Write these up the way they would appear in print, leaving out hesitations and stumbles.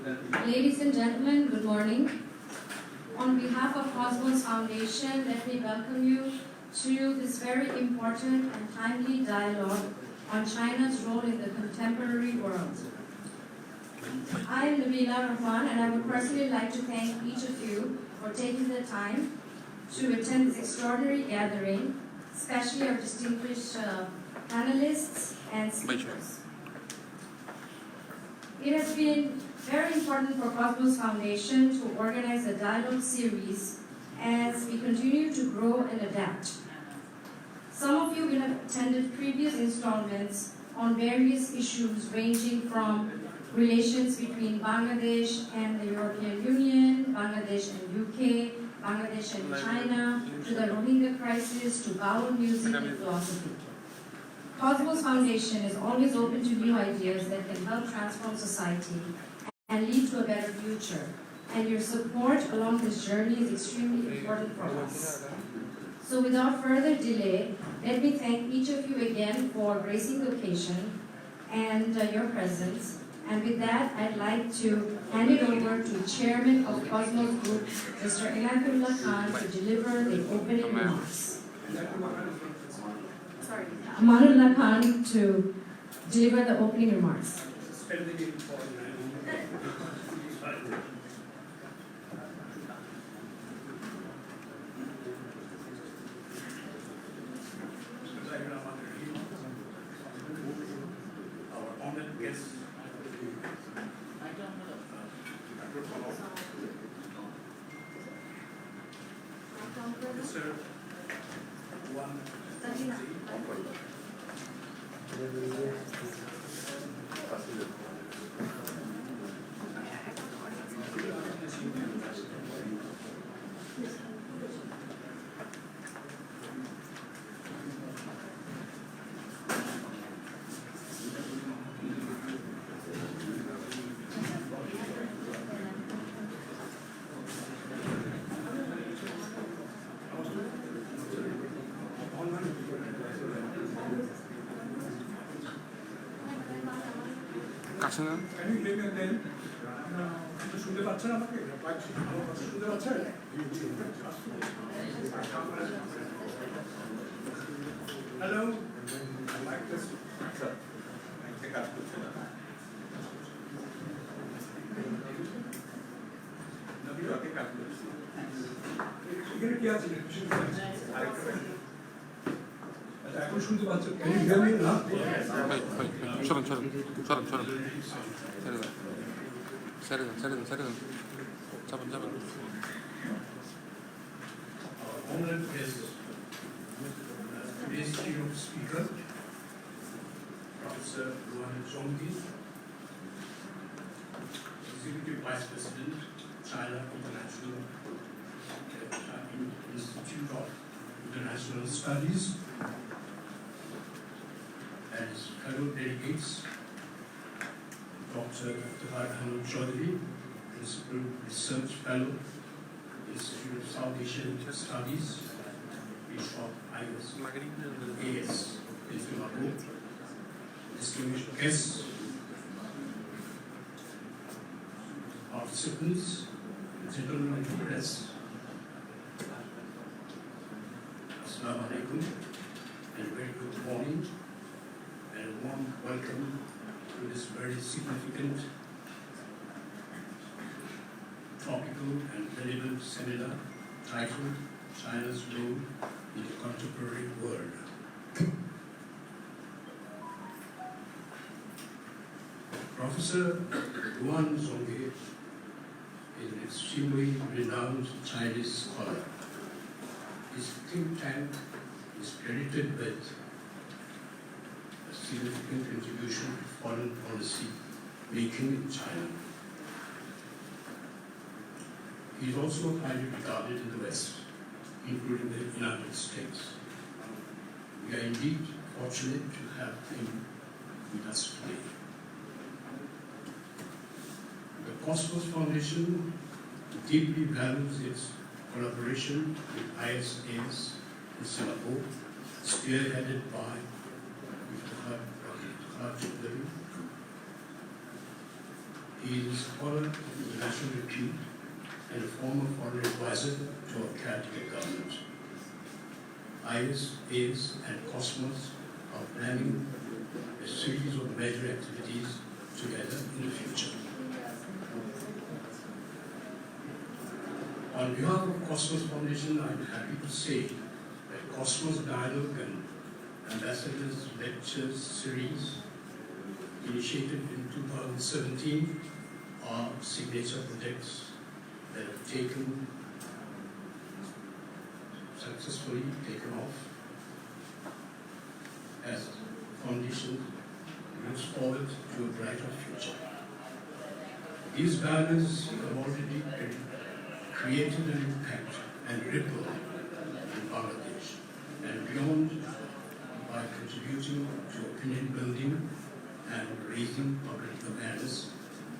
Ladies and gentlemen, good morning. On behalf of Cosmos Foundation, let me welcome you to this very important and timely dialogue on China's role in the contemporary world. I am Nabila Rahman, and I would personally like to thank each of you for taking the time to attend this extraordinary gathering, especially our distinguished panelists and speakers. It has been very important for Cosmos Foundation to organize a dialogue series as we continue to grow and adapt. Some of you will have attended previous installments on various issues ranging from relations between Bangladesh and the European Union, Bangladesh and UK, Bangladesh and China, to the Rohingya crisis, to Baul music and philosophy. Cosmos Foundation is always open to new ideas that can help transform society and lead to a better future. And your support along this journey is extremely important for us. So without further delay, let me thank each of you again for gracing the occasion and your presence. And with that, I'd like to hand it over to Chairman of Cosmos Group, Mr. Amanullah Khan, to deliver the opening remarks. Amanullah Khan to deliver the opening remarks. Our honored guests, Professor Juan Can you hear me again? শুনতে পাচ্ছেন আমাকে? শুনতে পাচ্ছেন? Hello? Like this? এখানে কি আছে? এখন শুনতে পাচ্ছেন? Can you hear me now? Sorry. honored guest, today's keynote speaker, Professor Juan Xingqiu, Executive Vice President, China International Institute of International Studies, and his fellow delegates, Dr. Ahmed Chaudhary, Principal Research Fellow, Institute of South Asian Studies, Bishop IUS in Singapore, distinguished guests, participants, gentlemen of the press, Assalamu alaikum, and very good morning, and a warm welcome to this very significant topical and relevant seminar titled China's Role in the Contemporary World. Professor Juan Xingqiu is an extremely renowned Chinese scholar. His think tank is credited with a significant contribution to foreign policy making in China. He is also highly regarded in the West, including the United States. We are indeed fortunate to have him with us today. The Cosmos Foundation deeply values its collaboration with ISAs in Singapore, spearheaded by He is a scholar of international repute and a former foreign advisor to our caretaker government. IS and Cosmos are planning a series of major activities together in the future. On behalf of Cosmos Foundation, I'm happy to say that Cosmos Dialogue and Ambassadors Lectures series, initiated in 2017, are signature projects that have successfully taken off as the foundation looks forward to a brighter future. These dialogues have already created an impact and ripple in Bangladesh and beyond by contributing to opinion building and raising public awareness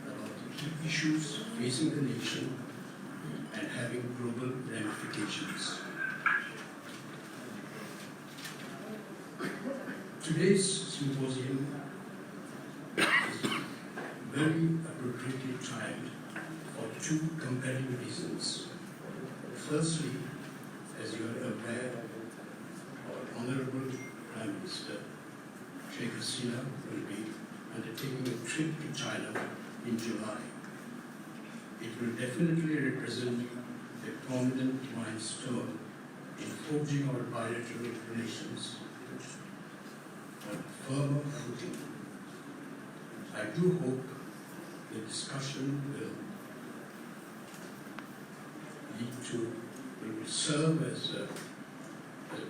about the key issues facing the nation and having global ramifications. Today's symposium is very appropriately timed for two compelling reasons. Firstly, as you are aware, our Honorable Prime Minister Xingqiu will be undertaking a trip to China in July. It will definitely represent a prominent milestone in forging our bilateral relations on firmer footing. I do hope the discussion will serve as a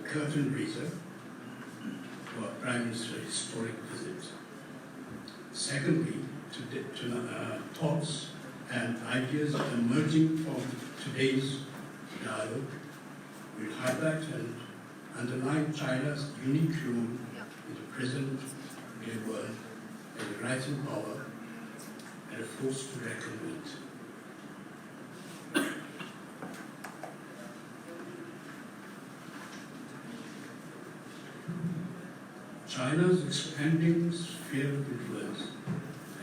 curtain raiser to our Prime Minister's historic visit. Secondly, thoughts and ideas emerging from today's dialogue will highlight and underline China's unique role in the present-day world as a rising power and a force to reckon with. China's expanding sphere of influence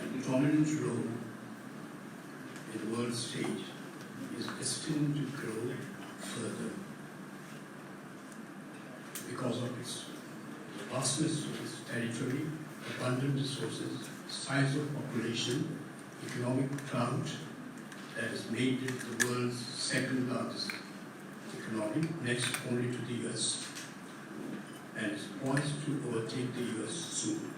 and dominant role in the world stage is destined to grow further because of the vastness of its territory, abundant resources, size of population, economic clout that has made it the world's second largest economy, next only to the US, and is poised to overtake the US soon.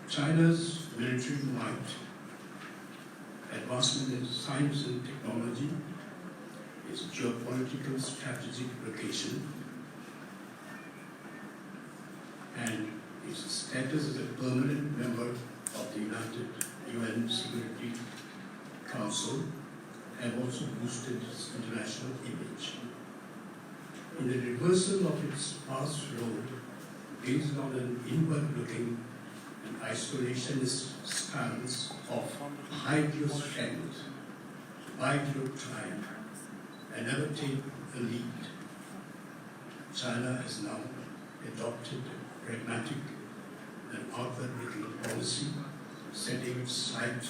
China's military might, advancement in science and technology, its geopolitical strategic location, and its status as a permanent member of the United UN Security Council have also boosted its international image. In the reversal of its past role, based on an inward-looking and isolationist stance of hide your strength, bide your time, and never take a lead, China has now adopted a pragmatic and outward-looking policy, setting its sight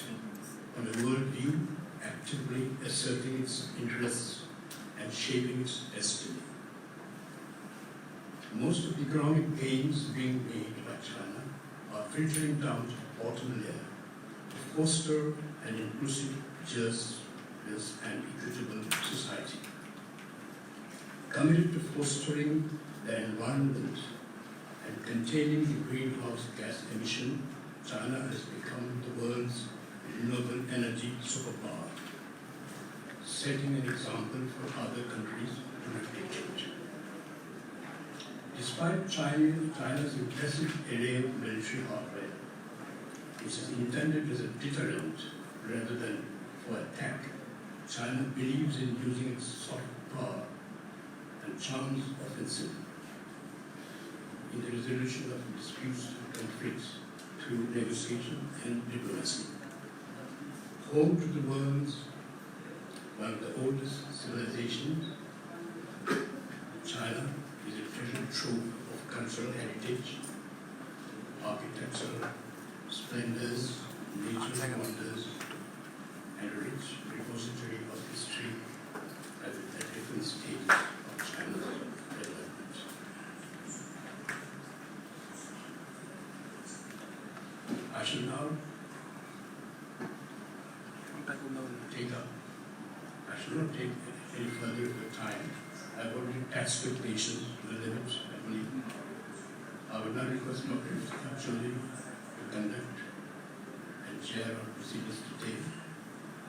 on a worldview, actively asserting its interests and shaping its destiny. Most of the economic gains being made by China are filtering down to the bottom layer to foster an inclusive, just, and equitable society. Committed to fostering the environment and containing the greenhouse gas emission, China has become the world's renewable energy superpower, setting an example for other countries to replicate. Despite China's impressive array of military hardware, which is intended as a deterrent rather than for attack, China believes in using its soft power and charms offensive in the resolution of disputes and conflicts through negotiation and diplomacy. Home to the world's one of the oldest civilizations, China is a treasure trove of cultural heritage, architectural splendors, nature wonders, and a rich repository of history at different stages of China's development. I shall now not take any further of the time. I've already taxed your patience to the limit, I believe. I would now request Dr. Xingqiu to conduct and chair our proceedings today,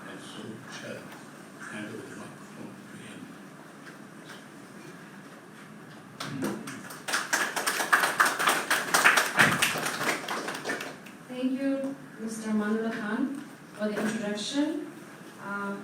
and so shall hand over the microphone to him. Thank you, Mr. Manula Khan, for the introduction.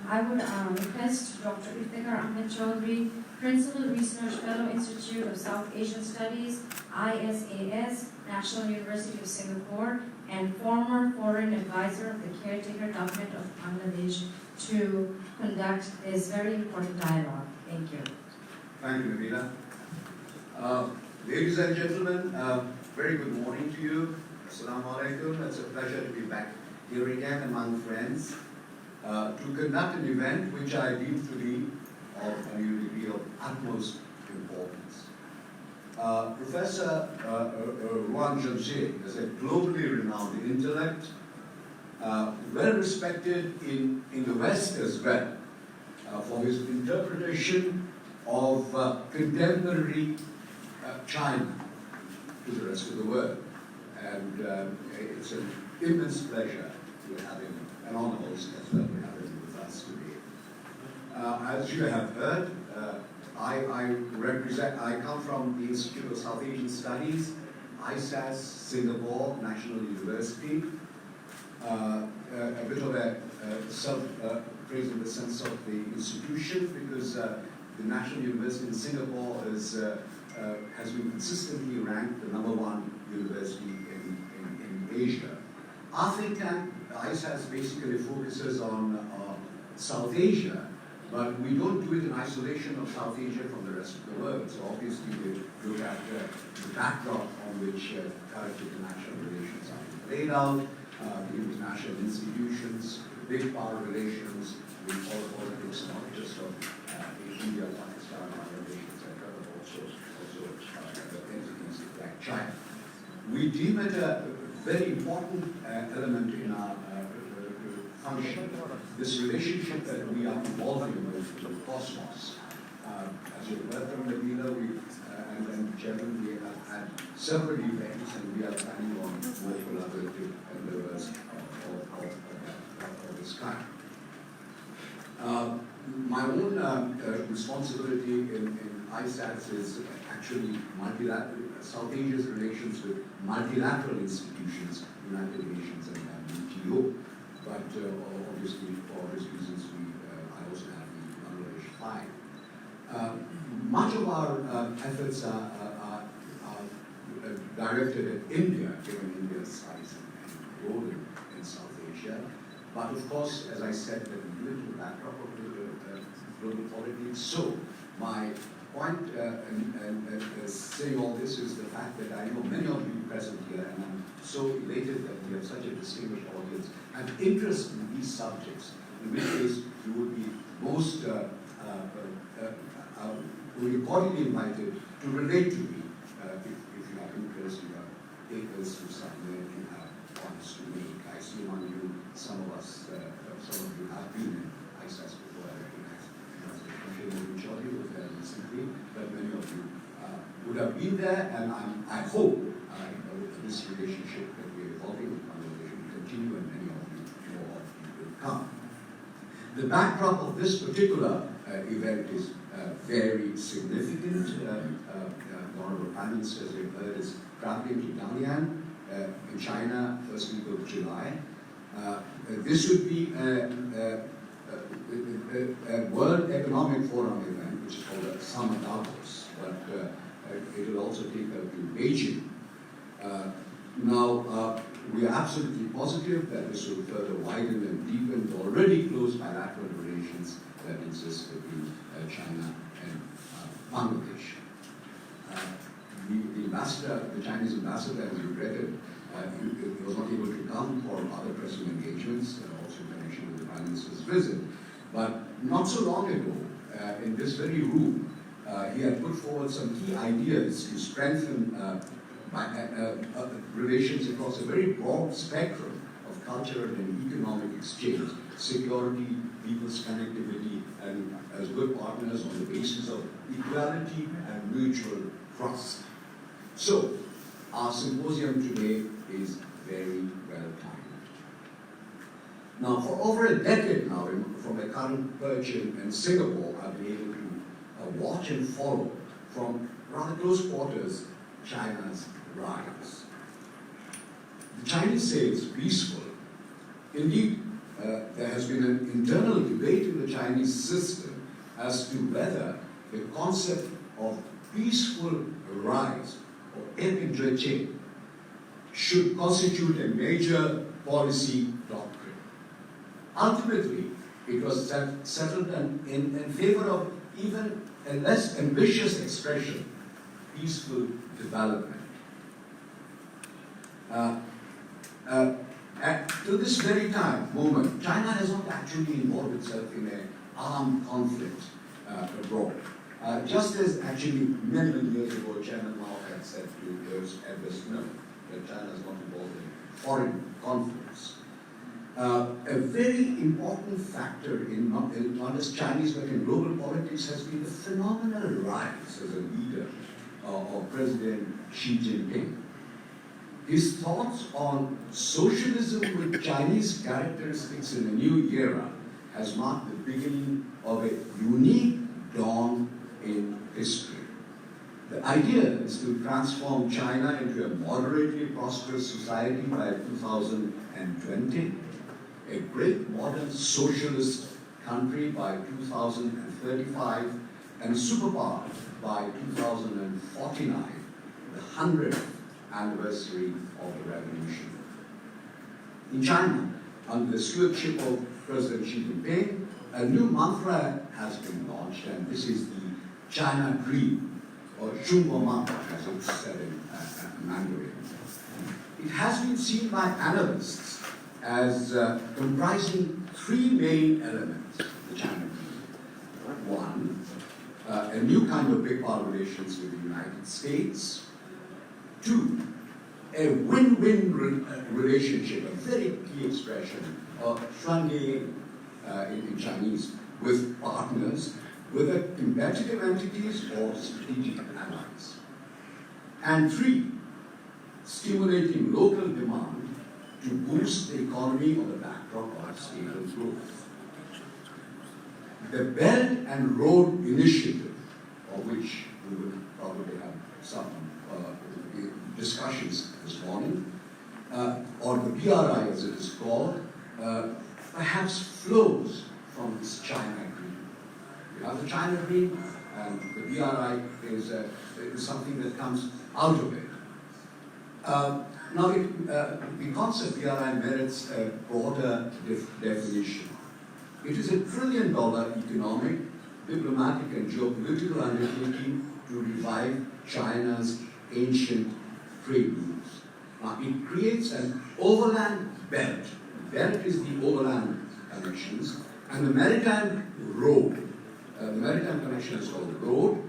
I would request Dr. Iftikhar Ahmed Chaudhry, Principal Research Fellow, Institute of South Asian Studies, ISAS, National University of Singapore, and former Foreign Advisor of the Caretaker Government of Bangladesh, to conduct this very important dialogue. Thank you. Thank you, Nabila. Ladies and gentlemen, very good morning to you. Assalamu alaikum. It's a pleasure to be back here again among friends to conduct an event which I deem to be of a degree of utmost importance. Professor Ruan Zhengqiu is a globally renowned intellect, well respected in the West as well, for his interpretation of contemporary China to the rest of the world. And it's an immense pleasure to have him, an honor also as well to have him with us today. As you have heard, I come from the Institute of South Asian Studies, ISAS, Singapore National University. A bit of a self-praise in the sense of the institution, because the National University in Singapore has been consistently ranked the #1 university in Asia. Our think tank, ISAS, basically focuses on South Asia, but we don't do it in isolation of South Asia from the rest of the world. So obviously we look at the backdrop on which current international relations are laid out, the international institutions, big power relations, the politics not just of India, Pakistan, Bangladesh, etc., but also entities like China. We deem it a very important element in our function, this relationship that we are evolving with the cosmos. As you heard from Nabila, and Chairman, we have had several events, and we are planning on more collaborative endeavors of this kind. My own responsibility in ISAS is actually South Asia's relations with multilateral institutions, United Nations and WTO. But obviously, for obvious reasons, I also have the Bangladesh file. Much of our efforts are directed at India, given India's size and role in South Asia. But of course, as I said, that we do it in the backdrop of global politics. So my point in saying all this is the fact that I know many of you present here, and I'm so elated that we have such a distinguished audience, have interest in these subjects, in which case you would be most cordially invited to relate to me if you have interest, you have papers to submit, you have points to make. I see among you, some of you have been in ISAS before. I recognize majority was there recently, but many of you would have been there, and I hope this relationship that we are evolving with Bangladesh will continue, and many of you will come. The backdrop of this particular event is very significant. The Honorable Prime Minister, as you've heard, is traveling to Dalian in China, first week of July. This would be a World Economic Forum event, which is called a Summer Davos, but it will also take up to Beijing. Now, we are absolutely positive that this will further widen and deepen the already close bilateral relations that exist between China and Bangladesh. The Chinese ambassador has regretted he was not able to come for other pressing engagements, also in connection with the Prime Minister's visit. But not so long ago, in this very room, he had put forward some key ideas to strengthen relations across a very broad spectrum of cultural and economic exchange, security, people's connectivity, and as good partners on the basis of equality and mutual trust. So, our symposium today is very well timed. Now, for over a decade now, from my current perch in Singapore, I've been able to watch and follow from rather close quarters China's rise. The Chinese say it's peaceful. Indeed, there has been an internal debate in the Chinese system as to whether the concept of peaceful rise, or epidreche, should constitute a major policy doctrine. Ultimately, it was settled in favor of even a less ambitious expression, peaceful development. To this very moment, China has not actually involved itself in an armed conflict abroad. Just as actually many years ago, Chairman Mao had said to those at this note that China is not involved in foreign conflicts. A very important factor in not just Chinese but in global politics has been the phenomenal rise as a leader of President Xi Jinping. His thoughts on socialism with Chinese characteristics in a new era has marked the beginning of a unique dawn in history. The idea is to transform China into a moderately prosperous society by 2020, a great modern socialist country by 2035, and a superpower by 2049, the 100th anniversary of the revolution. In China, under the stewardship of President Xi Jinping, a new mantra has been launched, and this is the China Dream, or Zhongguomang, as it's said in Mandarin. It has been seen by analysts as comprising three main elements of the China Dream. One, a new kind of big power relations with the United States. Two, a win-win relationship, a very key expression of shuangye in Chinese, with partners, whether competitive entities or strategic allies. And three, stimulating local demand to boost the economy on the backdrop of stable growth. The Belt and Road Initiative, of which we will probably have some discussions this morning, or the BRI as it is called, perhaps flows from this China Dream. You have the China Dream, and the BRI is something that comes out of it. Now, the concept BRI merits a broader definition. It is a $1 trillion economic, diplomatic, and geopolitical undertaking to revive China's ancient trade routes. Now, it creates an overland belt. Belt is the overland connections, and the maritime road. The maritime connection is called the road,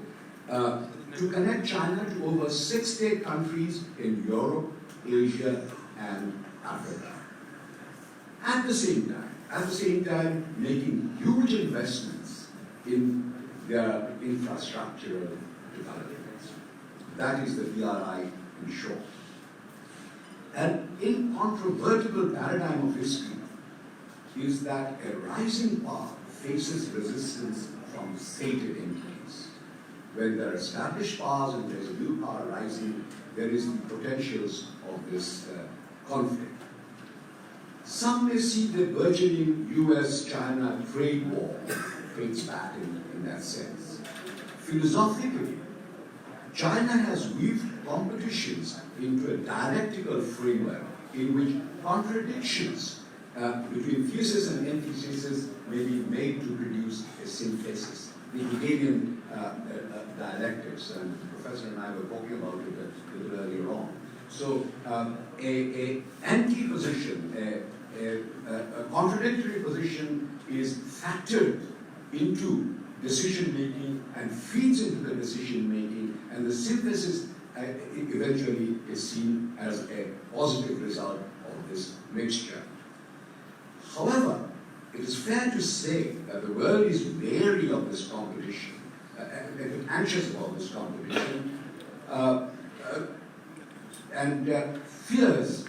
to connect China to over 60 countries in Europe, Asia, and Africa. At the same time, making huge investments in their infrastructural developments. That is the BRI in short. An incontrovertible paradigm of history is that a rising power faces resistance from stated entities. When there are established powers and there's a new power rising, there is the potentials of this conflict. Some may see the burgeoning US-China trade war dates back in that sense. Philosophically, China has weaved competitions into a dialectical framework in which contradictions between thesis and antithesis may be made to produce a synthesis. The Hegelian dialectics, and the professor and I were talking about it a little earlier on. So a anti-position, a contradictory position is factored into decision-making and feeds into the decision-making, and the synthesis eventually is seen as a positive result of this mixture. However, it is fair to say that the world is wary of this competition, and anxious about this competition, and fears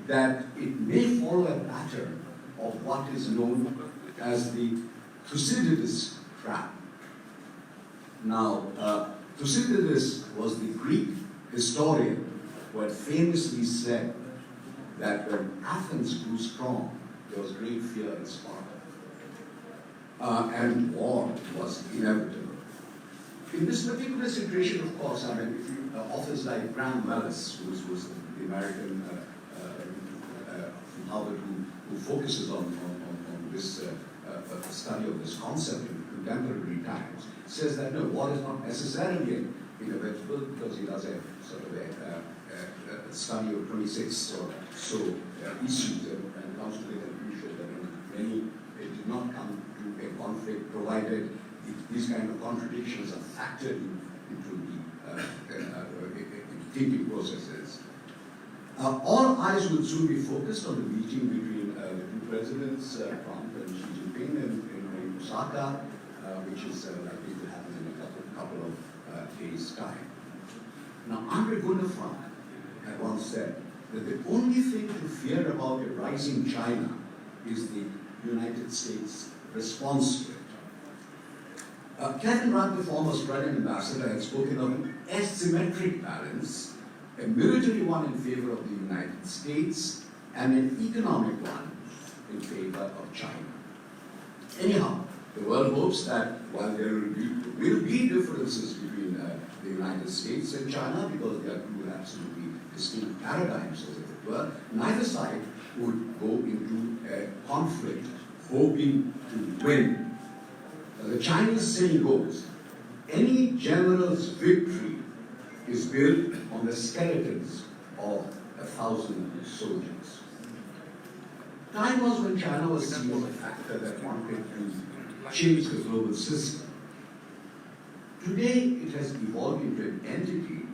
that it may follow a pattern of what is known as the Thucydides trap. Now, Thucydides was the Greek historian who had famously said that when Athens grew strong, there was great fear in Sparta, and war was inevitable. In this particular situation, of course, I mean, if you, authors like Graham Wells, who was the American from Harvard, who focuses on this study of this concept in contemporary times, says that no, war is not necessarily inevitable, because he does a sort of a study of 26 or so issues and comes to the conclusion that many did not come to a conflict provided these kind of contradictions are factored into the thinking processes. All eyes will soon be focused on the meeting between the two presidents, Trump and Xi Jinping, in Osaka, which is likely to happen in a couple of days' time. Now, Andre Gunderfrank had once said that the only thing to fear about a rising China is the United States response to it. Kevin Rudd, the former Australian ambassador, had spoken of an asymmetric balance, a military one in favor of the United States and an economic one in favor of China. Anyhow, the world hopes that while there will be differences between the United States and China, because they are two absolutely distinct paradigms, as it were, neither side would go into a conflict hoping to win. The Chinese saying goes, any general's victory is built on the skeletons of 1,000 soldiers. Time was when China was seen as a factor that wanted to change the global system. Today, it has evolved into an entity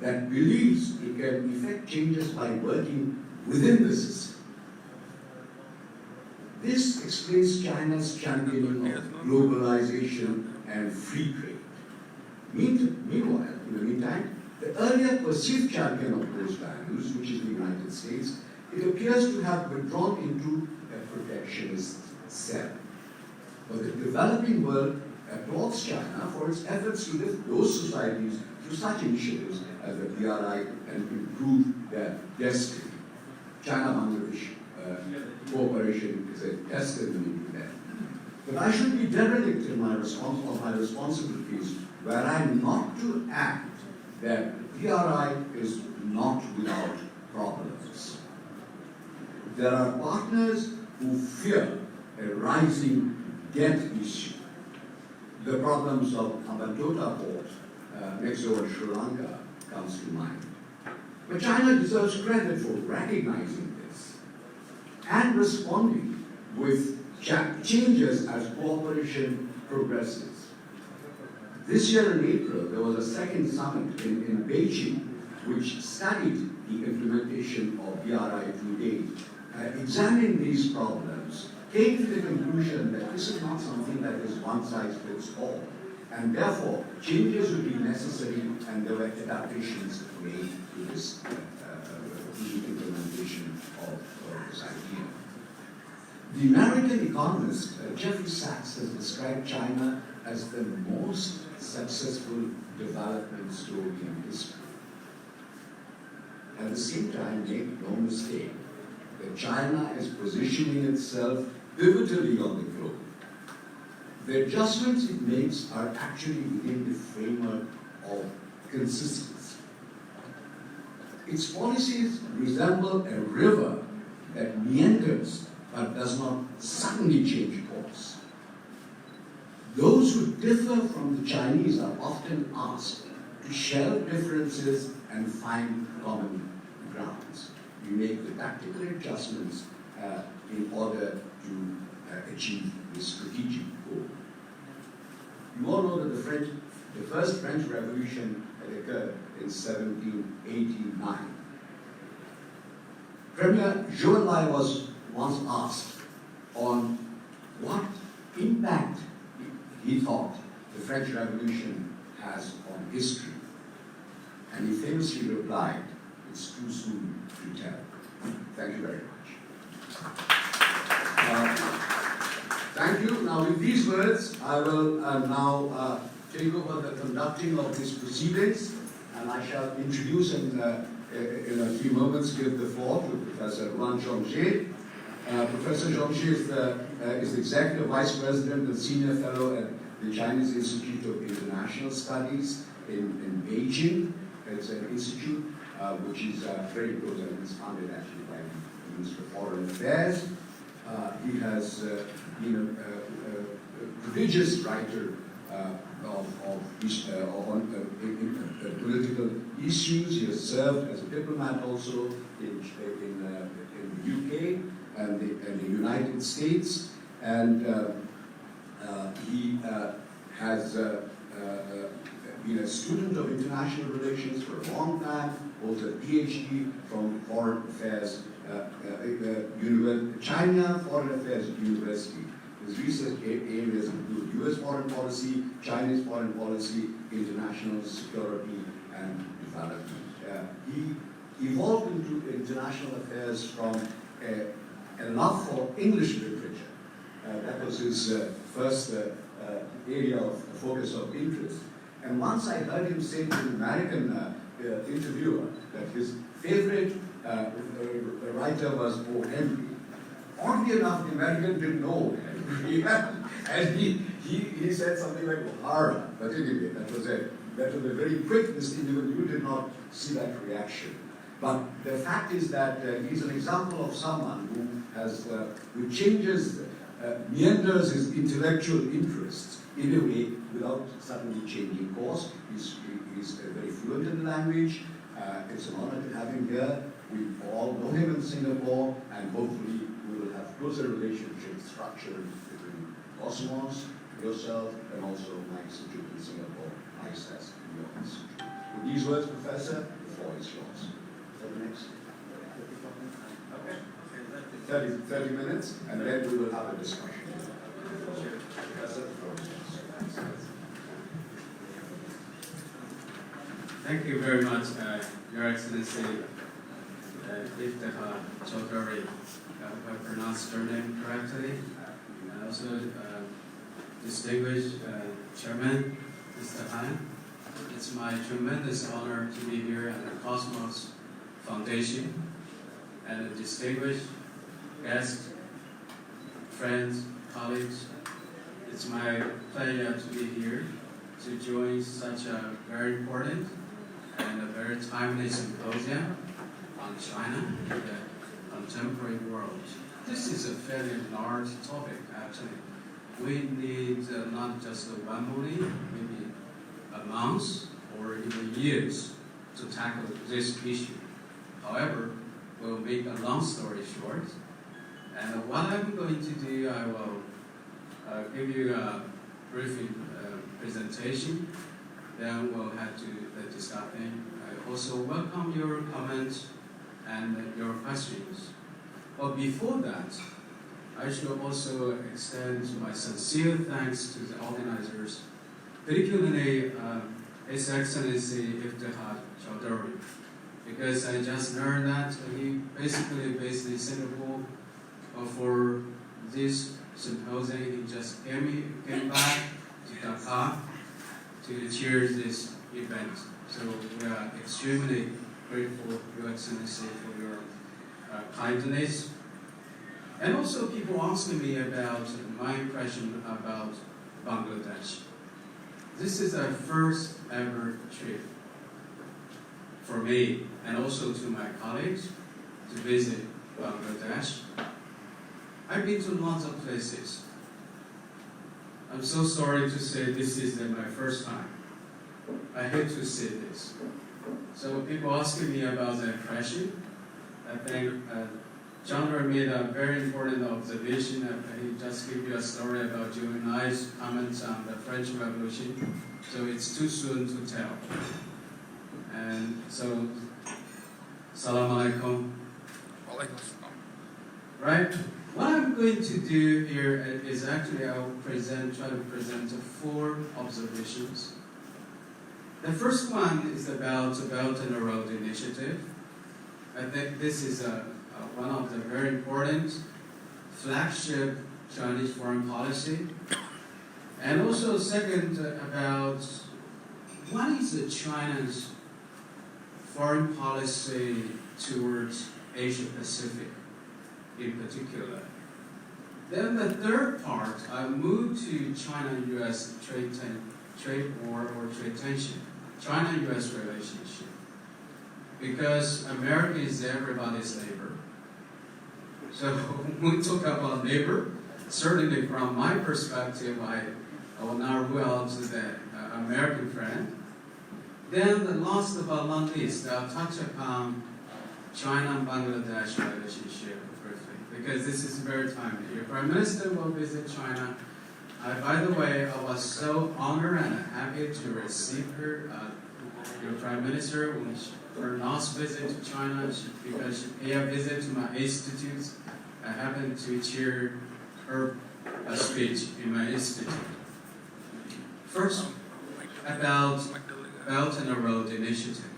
that believes it can effect changes by working within the system. This explains China's championing of globalization and free trade. Meanwhile, in the meantime, the earlier perceived champion of those values, which is the United States, it appears to have withdrawn into a protectionist cell. But the developing world applauds China for its efforts to lift those societies through such initiatives as the BRI and improve their destiny. China-Bangladesh cooperation is a testimony to that. But I should be derelict in my responsibilities were I not to act that BRI is not without problems. There are partners who fear a rising debt issue. The problems of Hambantota port next door to Sri Lanka comes to mind. But China deserves credit for recognizing this and responding with changes as cooperation progresses. This year in April, there was a second summit in Beijing which studied the implementation of BRI to date, examined these problems, came to the conclusion that this is not something that is one size fits all, and therefore changes would be necessary, and there were adaptations made to this implementation of this idea. The American economist Jeffrey Sachs has described China as the most successful development story in history. At the same time, make no mistake that China is positioning itself pivotally on the globe. The adjustments it makes are actually within the framework of consistency. Its policies resemble a river that meanders but does not suddenly change course. Those who differ from the Chinese are often asked to shelve differences and find common grounds. We make the tactical adjustments in order to achieve the strategic goal. You all know that the first French Revolution had occurred in 1789. Premier Zhou Enlai was once asked on what impact he thought the French Revolution has on history. And he famously replied, "It's too soon to tell." Thank you very much. Thank you. Now, with these words, I will now take over the conducting of these proceedings, and I shall introduce in a few moments, give the floor to Professor Wan Zhongxie. Professor Zhongxie is the Executive Vice President and Senior Fellow at the Chinese Institute of International Studies in Beijing. It's an institute which is very close, and it's founded actually by the Minister of Foreign Affairs. He has been a prodigious writer on political issues. He has served as a diplomat also in the UK and the United States, and he has been a student of international relations for a long time, holds a PhD from Foreign Affairs, China Foreign Affairs University. His research areas include US foreign policy, Chinese foreign policy, international security, and development. He evolved into international affairs from a love for English literature. That was his first area of focus of interest. And once I heard him say to an American interviewer that his favorite writer was O. Henry. Oddly enough, the American didn't know Henry. And he said something like O'Hara. But anyway, that was a very quick distinction. You did not see that reaction. But the fact is that he's an example of someone who changes, meanders his intellectual interests in a way without suddenly changing course. He's very fluent in the language. It's an honor to have him here. We all know him in Singapore, and hopefully we will have closer relationships structured between Cosmos, yourself, and also my institute in Singapore, ISAS, and your institute. With these words, Professor, the floor is yours. For the next 30 minutes, and then we will have a discussion. Professor, the floor is yours. Thank you very much, Your Excellency Iftikhar Chaudhary. I hope I pronounced your name correctly. And also distinguished Chairman, Mr. Han. It's my tremendous honor to be here at the Cosmos Foundation, and a distinguished guests, friends, colleagues. It's my pleasure to be here to join such a very important and a very timely symposium on China in the contemporary world. This is a fairly large topic, actually. We need not just 1 morning, maybe a month or even years to tackle this issue. However, we'll make a long story short. And what I'm going to do, I will give you a brief presentation. Then we'll head to the discussion. I also welcome your comments and your questions. But before that, I should also extend my sincere thanks to the organizers, particularly His Excellency Iftikhar Chaudhary, because I just learned that he basically based in Singapore for this symposium. He just came back to Dhaka to chair this event. So we are extremely grateful, Your Excellency, for your kindness. And also people asking me about my impression about Bangladesh. This is our first ever trip for me and also to my colleagues to visit Bangladesh. I've been to lots of places. I'm so sorry to say this is my first time. I hate to say this. So people asking me about the impression, I think John made a very important observation. He just gave you a story about Juvenal's comments on the French Revolution. So it's too soon to tell. And so, Salam alaikum. Right? What I'm going to do here is actually I'll try to present 4 observations. The first one is about the Belt and Road Initiative. I think this is one of the very important flagship Chinese foreign policy. And also second, about what is China's foreign policy towards Asia Pacific in particular. Then the third part, I move to China-US trade war or trade tension, China-US relationship. Because America is everybody's neighbor. So when we talk about neighbor, certainly from my perspective, I will not rule out the American friend. Then the last but not least, I'll touch upon China and Bangladesh relationship briefly, because this is very timely. Your Prime Minister will visit China. By the way, I was so honored and happy to receive her, your Prime Minister, when her last visit to China, because she paid a visit to my institute. I happened to chair her speech in my institute. First, about Belt and Road Initiative.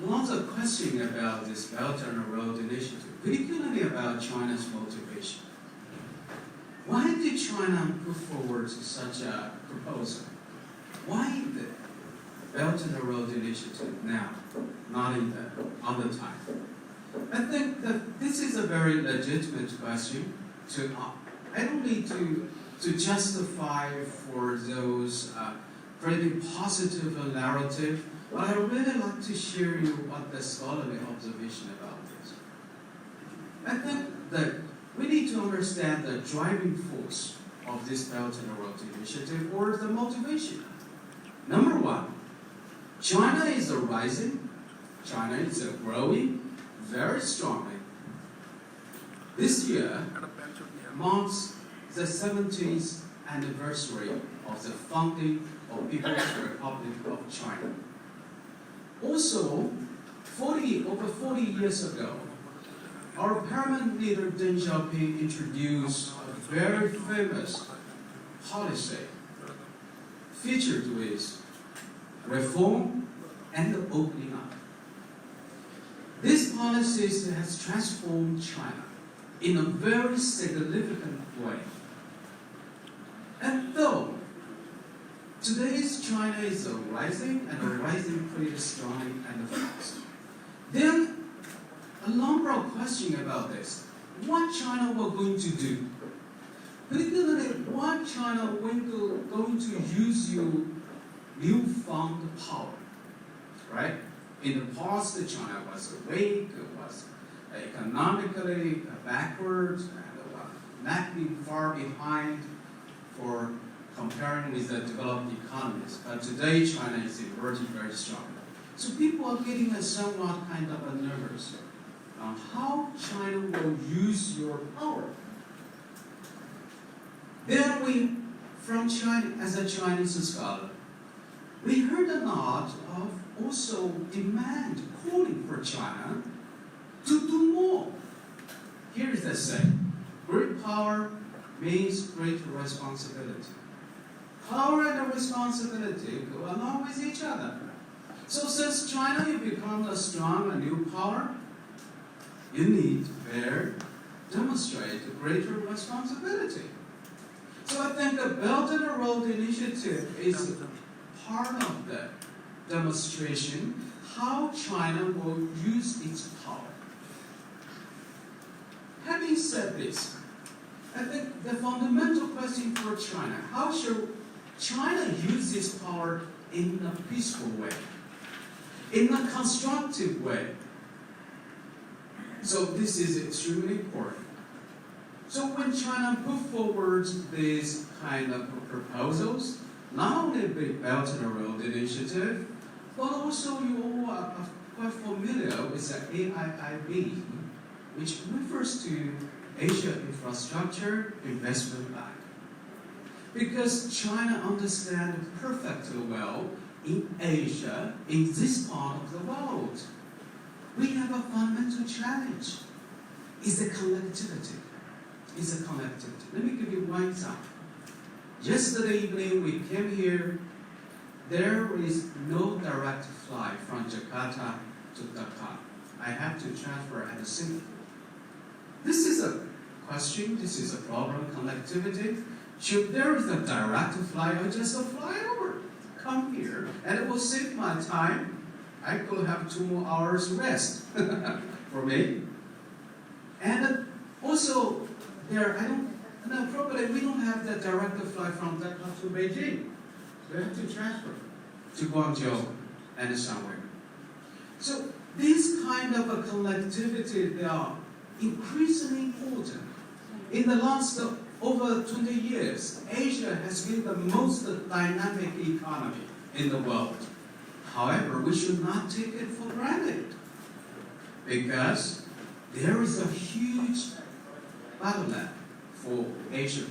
Lots of questions about this Belt and Road Initiative, particularly about China's motivation. Why did China put forward such a proposal? Why the Belt and Road Initiative now, not in the other time? I think that this is a very legitimate question. I don't need to justify for those pretty positive narrative, but I would really like to share you what the scholarly observation about this. I think that we need to understand the driving force of this Belt and Road Initiative, or the motivation. Number one, China is rising, China is growing very strongly. This year marks the 70th anniversary of the founding of People's Republic of China. Also, over 40 years ago, our paramount leader Deng Xiaoping introduced a very famous policy featured with reform and opening up. This policy has transformed China in a very significant way. And though today's China is rising and rising pretty strongly and fast, then a number of questions about this. What China will going to do? Particularly, what China going to use your newfound power, right? In the past, China was weak, it was economically backward, and lagging far behind for comparing with the developed economies. But today, China is emerging very strong. So people are getting a somewhat kind of nervous on how China will use your power. Then from China, as a Chinese scholar, we heard a lot of also demand, calling for China to do more. Here is the saying: great power means great responsibility. Power and responsibility go along with each other. So since China has become a strong and new power, you need to demonstrate greater responsibility. So I think the Belt and Road Initiative is part of the demonstration how China will use its power. Having said this, I think the fundamental question for China, how should China use its power in a peaceful way, in a constructive way? So this is extremely important. So when China put forward these kind of proposals, not only the Belt and Road Initiative, but also quite familiar with the AIIB, which refers to Asia Infrastructure Investment Bank. Because China understands perfectly well in Asia, in this part of the world, we have a fundamental challenge. It's the connectivity. It's the connectivity. Let me give you one example. Yesterday evening we came here. There is no direct flight from Jakarta to Dhaka. I have to transfer at Xingqiu. This is a question, this is a problem, connectivity. Should there is a direct flight or just a flyover? Come here, and it will save my time. I could have 2 more hours rest for me. And also, probably we don't have the direct flight from Dhaka to Beijing. We have to transfer to Guangzhou and somewhere. So these kind of a connectivity, they are increasingly important. In the last over 20 years, Asia has been the most dynamic economy in the world. However, we should not take it for granted because there is a huge bottleneck for Asia's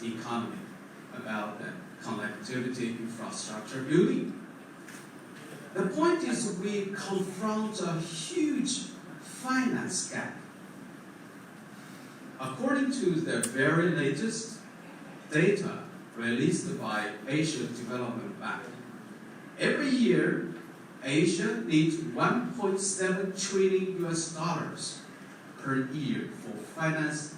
economy about the connectivity infrastructure building. The point is we confront a huge finance gap. According to the very latest data released by Asia Development Bank, every year Asia needs $1.7 trillion per year for finance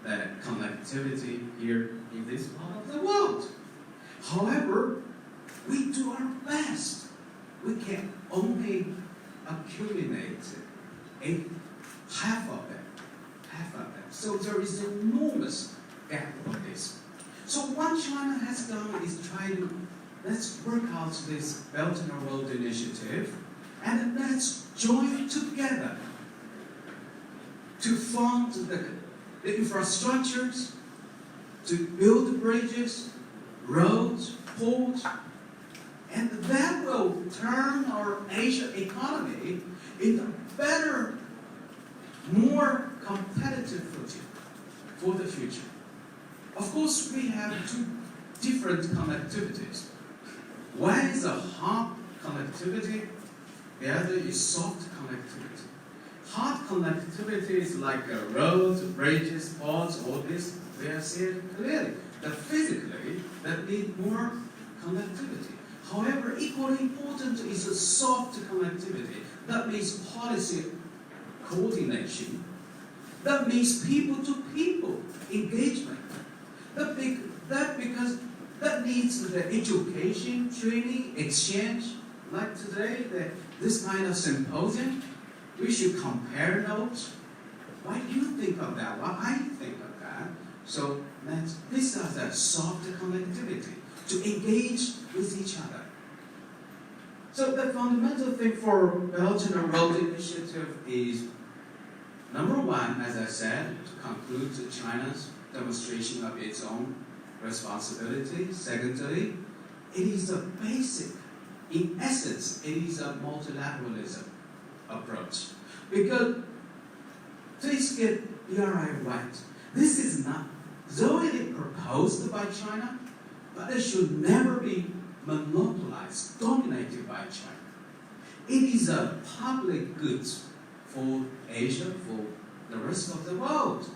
the connectivity here in this part of the world. However, we do our best. We can only accumulate half of it. So there is enormous gap on this. So what China has done is let's work out this Belt and Road Initiative, and let's join together to fund the infrastructures, to build bridges, roads, ports, and that will turn our Asian economy into better, more competitive footing for the future. Of course, we have 2 different connectivities. One is a hard connectivity, the other is soft connectivity. Hard connectivity is like roads, bridges, ports, all this. We are seeing clearly that physically that need more connectivity. However, equally important is a soft connectivity. That means policy coordination. That means people-to-people engagement. That needs the education, training, exchange. Like today, this kind of symposium, we should compare notes. Why do you think of that? Why I think of that? So this is a soft connectivity to engage with each other. So the fundamental thing for Belt and Road Initiative is, number 1, as I said, to conclude China's demonstration of its own responsibility. Secondly, it is a basic, in essence, it is a multilateralism approach. Because, please get BRI right, this is not, though it is proposed by China, but it should never be monopolized, dominated by China. It is a public good for Asia, for the rest of the world.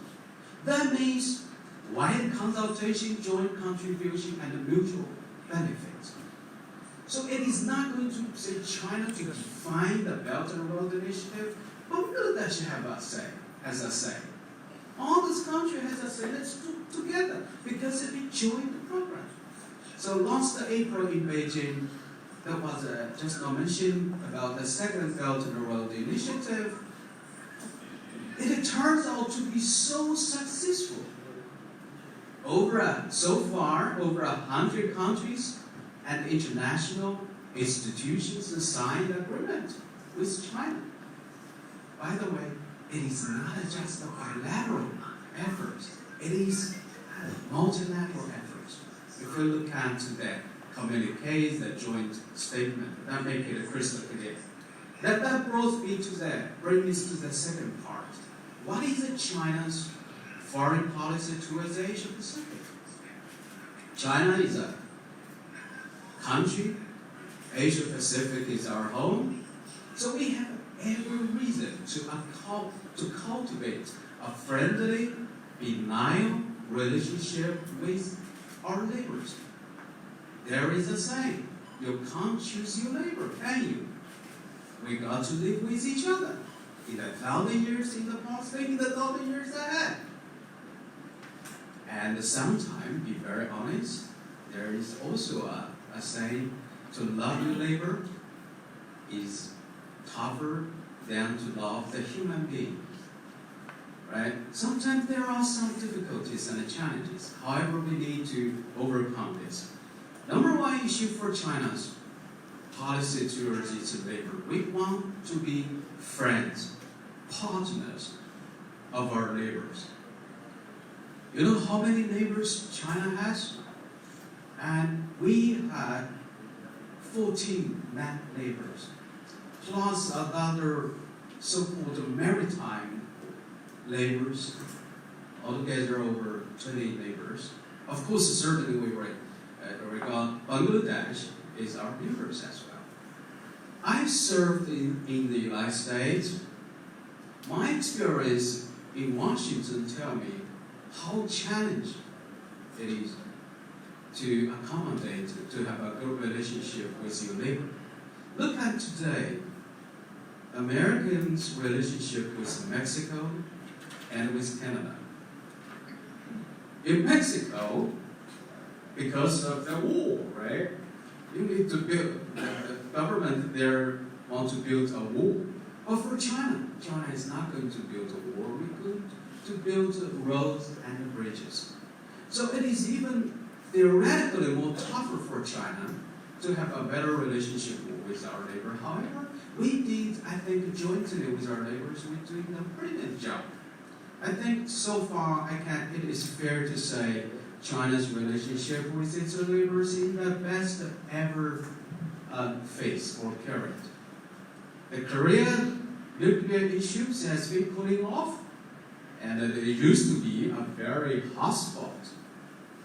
That means wide consultation, joint contribution, and mutual benefit. So it is not going to say China to define the Belt and Road Initiative, but Bangladesh has a say. All this country has a say. Let's do together because it joined the program. So last April in Beijing, there was just a mention about the second Belt and Road Initiative. It turns out to be so successful. So far, over 100 countries and international institutions signed an agreement with China. By the way, it is not just a bilateral effort. It is a multilateral effort. If we look at the communiques, the joint statement, that make it crystal clear. That bring me to the second part. What is China's foreign policy towards Asia Pacific? China is a country. Asia Pacific is our home. So we have every reason to cultivate a friendly, benign relationship with our neighbors. There is a saying, you can't choose your neighbor, can you? We got to live with each other in 1,000 years in the past, maybe the 1,000 years ahead. And sometimes, be very honest, there is also a saying, to love your neighbor is tougher than to love the human being. Right? Sometimes there are some difficulties and challenges. However, we need to overcome this. Number one issue for China's policy towards its neighbor, we want to be friends, partners of our neighbors. You know how many neighbors China has? And we had 14 net neighbors, plus another so-called maritime neighbors, altogether over 20 neighbors. Of course, certainly we regard Bangladesh is our neighbors as well. I served in the United States. My experience in Washington tell me how challenging it is to accommodate, to have a good relationship with your neighbor. Look at today, Americans' relationship with Mexico and with Canada. In Mexico, because of the war, right? You need to build, the government there want to build a wall. But for China, China is not going to build a wall. We're going to build roads and bridges. So it is even theoretically more tougher for China to have a better relationship with our neighbor. However, we did, I think, jointly with our neighbors, we're doing a pretty good job. I think so far, it is fair to say China's relationship with its neighbors is the best ever phase or period. The Korean nuclear issues has been cooling off, and it used to be a very hot spot,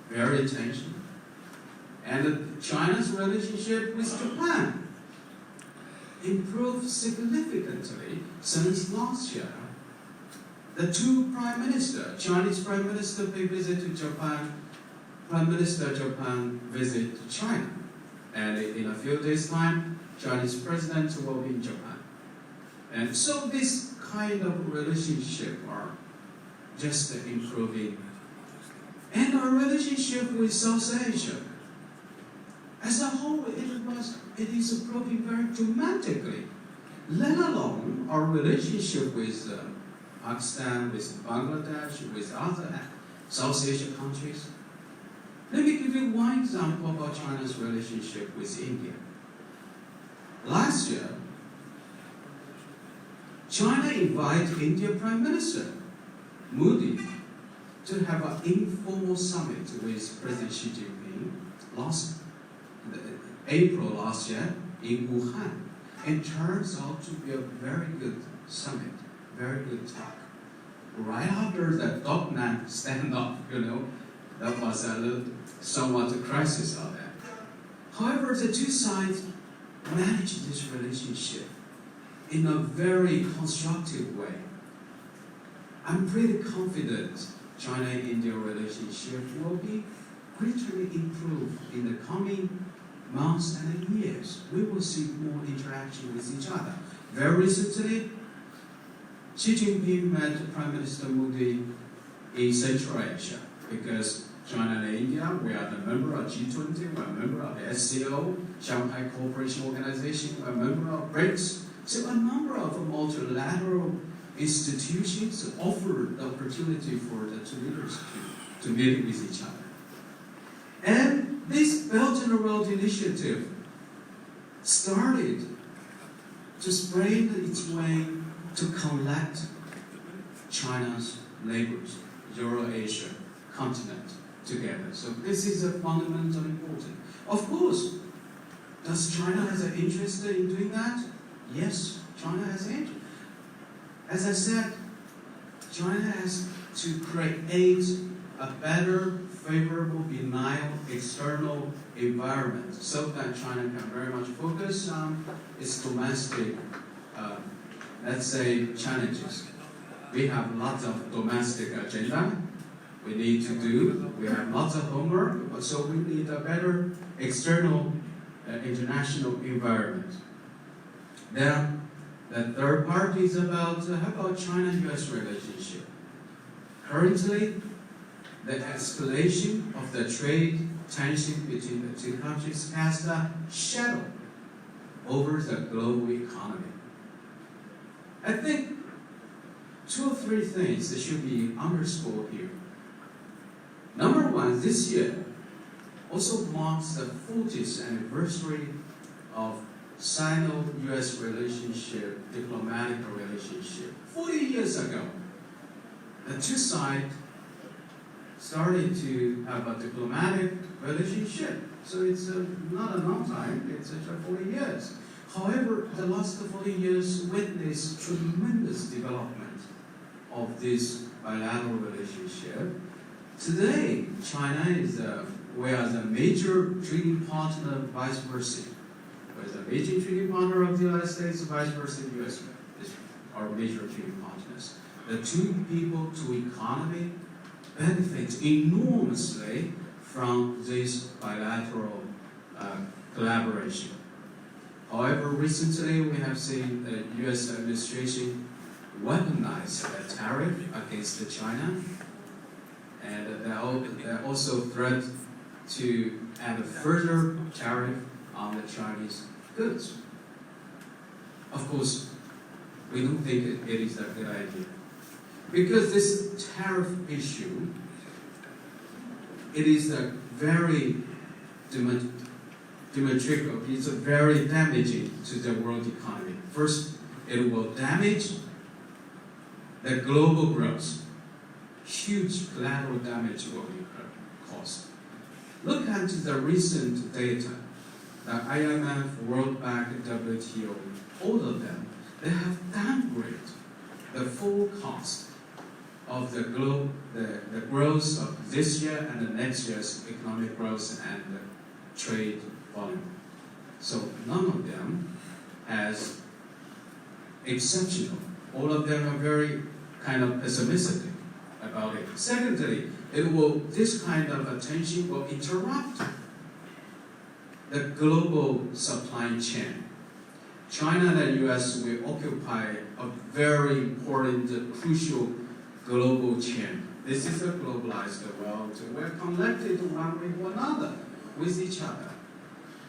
very tension. And China's relationship with Japan improved significantly since last year. The two prime ministers, Chinese prime minister visited Japan, prime minister Japan visit China. And in a few days' time, Chinese president will be in Japan. And so this kind of relationship are just improving. And our relationship with South Asia, as a whole, it is improving very dramatically, let alone our relationship with Pakistan, with Bangladesh, with other South Asian countries. Let me give you one example about China's relationship with India. Last year, China invited India Prime Minister Modi to have an informal summit with President Xi Jinping April last year in Wuhan. It turns out to be a very good summit, very good talk. Right after the dogman standoff, that was somewhat a crisis out there. However, the two sides managed this relationship in a very constructive way. I'm pretty confident China-India relationship will be greatly improved in the coming months and years. We will see more interaction with each other. Very recently, Xi Jinping met Prime Minister Modi in Central Asia because China and India, we are the member of G20, we are a member of the SCO, Shanghai Cooperation Organization, we are a member of BRICS. So a number of multilateral institutions offer the opportunity for the two leaders to meet with each other. And this Belt and Road Initiative started to spread its way to connect China's neighbors, Euro-Asia continent together. So this is a fundamentally important. Of course, does China have an interest in doing that? Yes, China has entered. As I said, China has to create a better, favorable, benign external environment so that China can very much focus on its domestic, let's say, challenges. We have lots of domestic agenda we need to do. We have lots of homework, so we need a better external international environment. Then the third part is about how about China-US relationship. Currently, the escalation of the trade tension between the two countries casts a shadow over the global economy. I think 2 or 3 things that should be underscored here. Number one, this year also marks the 40th anniversary of Sino-US relationship, diplomatic relationship. 40 years ago, the two sides started to have a diplomatic relationship. So it's not a long time, it's just 40 years. However, the last 40 years witnessed tremendous development of this bilateral relationship. Today, China is we are the major trading partner, vice versa. We are the major trading partner of the United States, vice versa, the US is our major trading partners. The two people, two economy benefit enormously from this bilateral collaboration. However, recently we have seen the US administration weaponize the tariff against China, and they also threat to add a further tariff on the Chinese goods. Of course, we don't think it is a good idea. Because this tariff issue, it is a very diametrical, it's a very damaging to the world economy. First, it will damage the global growth. Huge collateral damage will be caused. Look at the recent data. The IMF, World Bank, WTO, all of them, they have downgraded the forecast of the growth of this year and the next year's economic growth and the trade volume. So none of them has exceptional. All of them are very kind of pessimistic about it. Secondly, this kind of attention will interrupt the global supply chain. China and the US will occupy a very important, crucial global chain. This is a globalized world. We're connected one with another, with each other.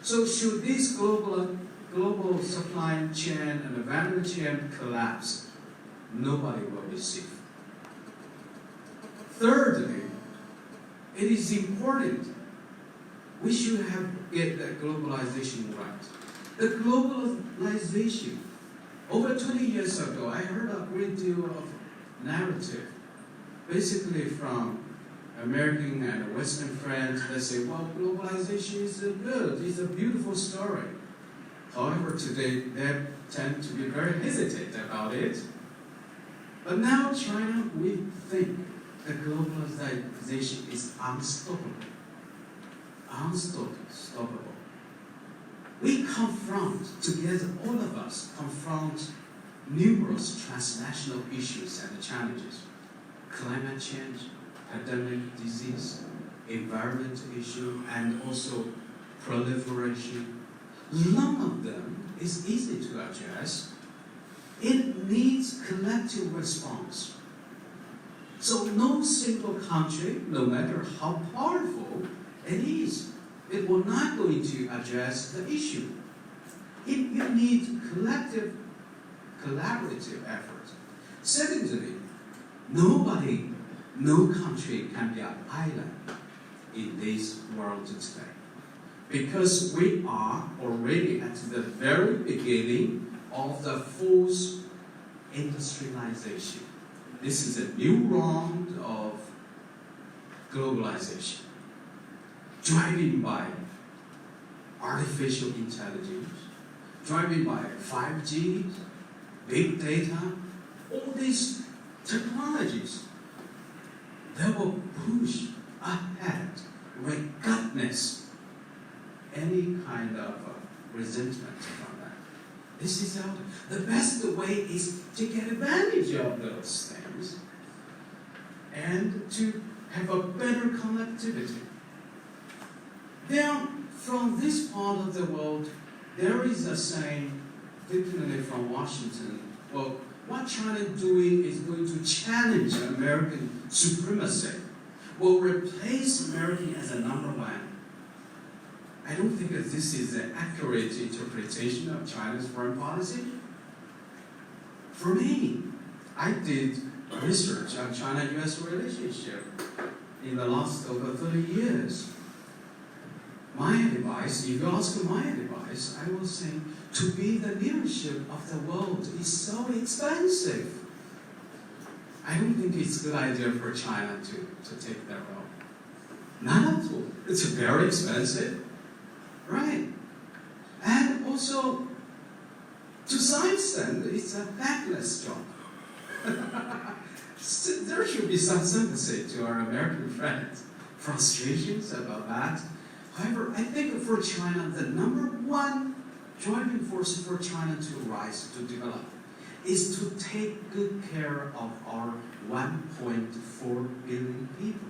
So should this global supply chain and the value chain collapse, nobody will be safe. Thirdly, it is important we should get the globalization right. The globalization, over 20 years ago, I heard a great deal of narrative, basically from American and Western friends that say, well, globalization is good, it's a beautiful story. However, today they tend to be very hesitant about it. But now China, we think that globalization is unstoppable. Unstoppable. We confront, together all of us, confront numerous transnational issues and challenges. Climate change, pandemic, disease, environment issue, and also proliferation. None of them is easy to address. It needs collective response. So no single country, no matter how powerful it is, it will not going to address the issue. You need collective, collaborative effort. Secondly, no country can be an island in this world today. Because we are already at the very beginning of the fourth industrialization. This is a new round of globalization, driven by artificial intelligence, driven by 5G, big data, all these technologies that will push ahead regardless any kind of resentment from that. This is out. The best way is to get advantage of those things and to have a better connectivity. Then, from this part of the world, there is a saying, particularly from Washington, well, what China is doing is going to challenge American supremacy, will replace America as a number one. I don't think that this is an accurate interpretation of China's foreign policy. For me, I did research on China-US relationship in the last over 30 years. My advice, if you ask my advice, I will say to be the leadership of the world is so expensive. I don't think it's a good idea for China to take that role. Not at all. It's very expensive. Right. And also, to some extent, it's a thankless job. So there should be some sympathy to our American friends, frustrations about that. However, I think for China, the number one driving force for China to rise, to develop, is to take good care of our 1.4 billion people.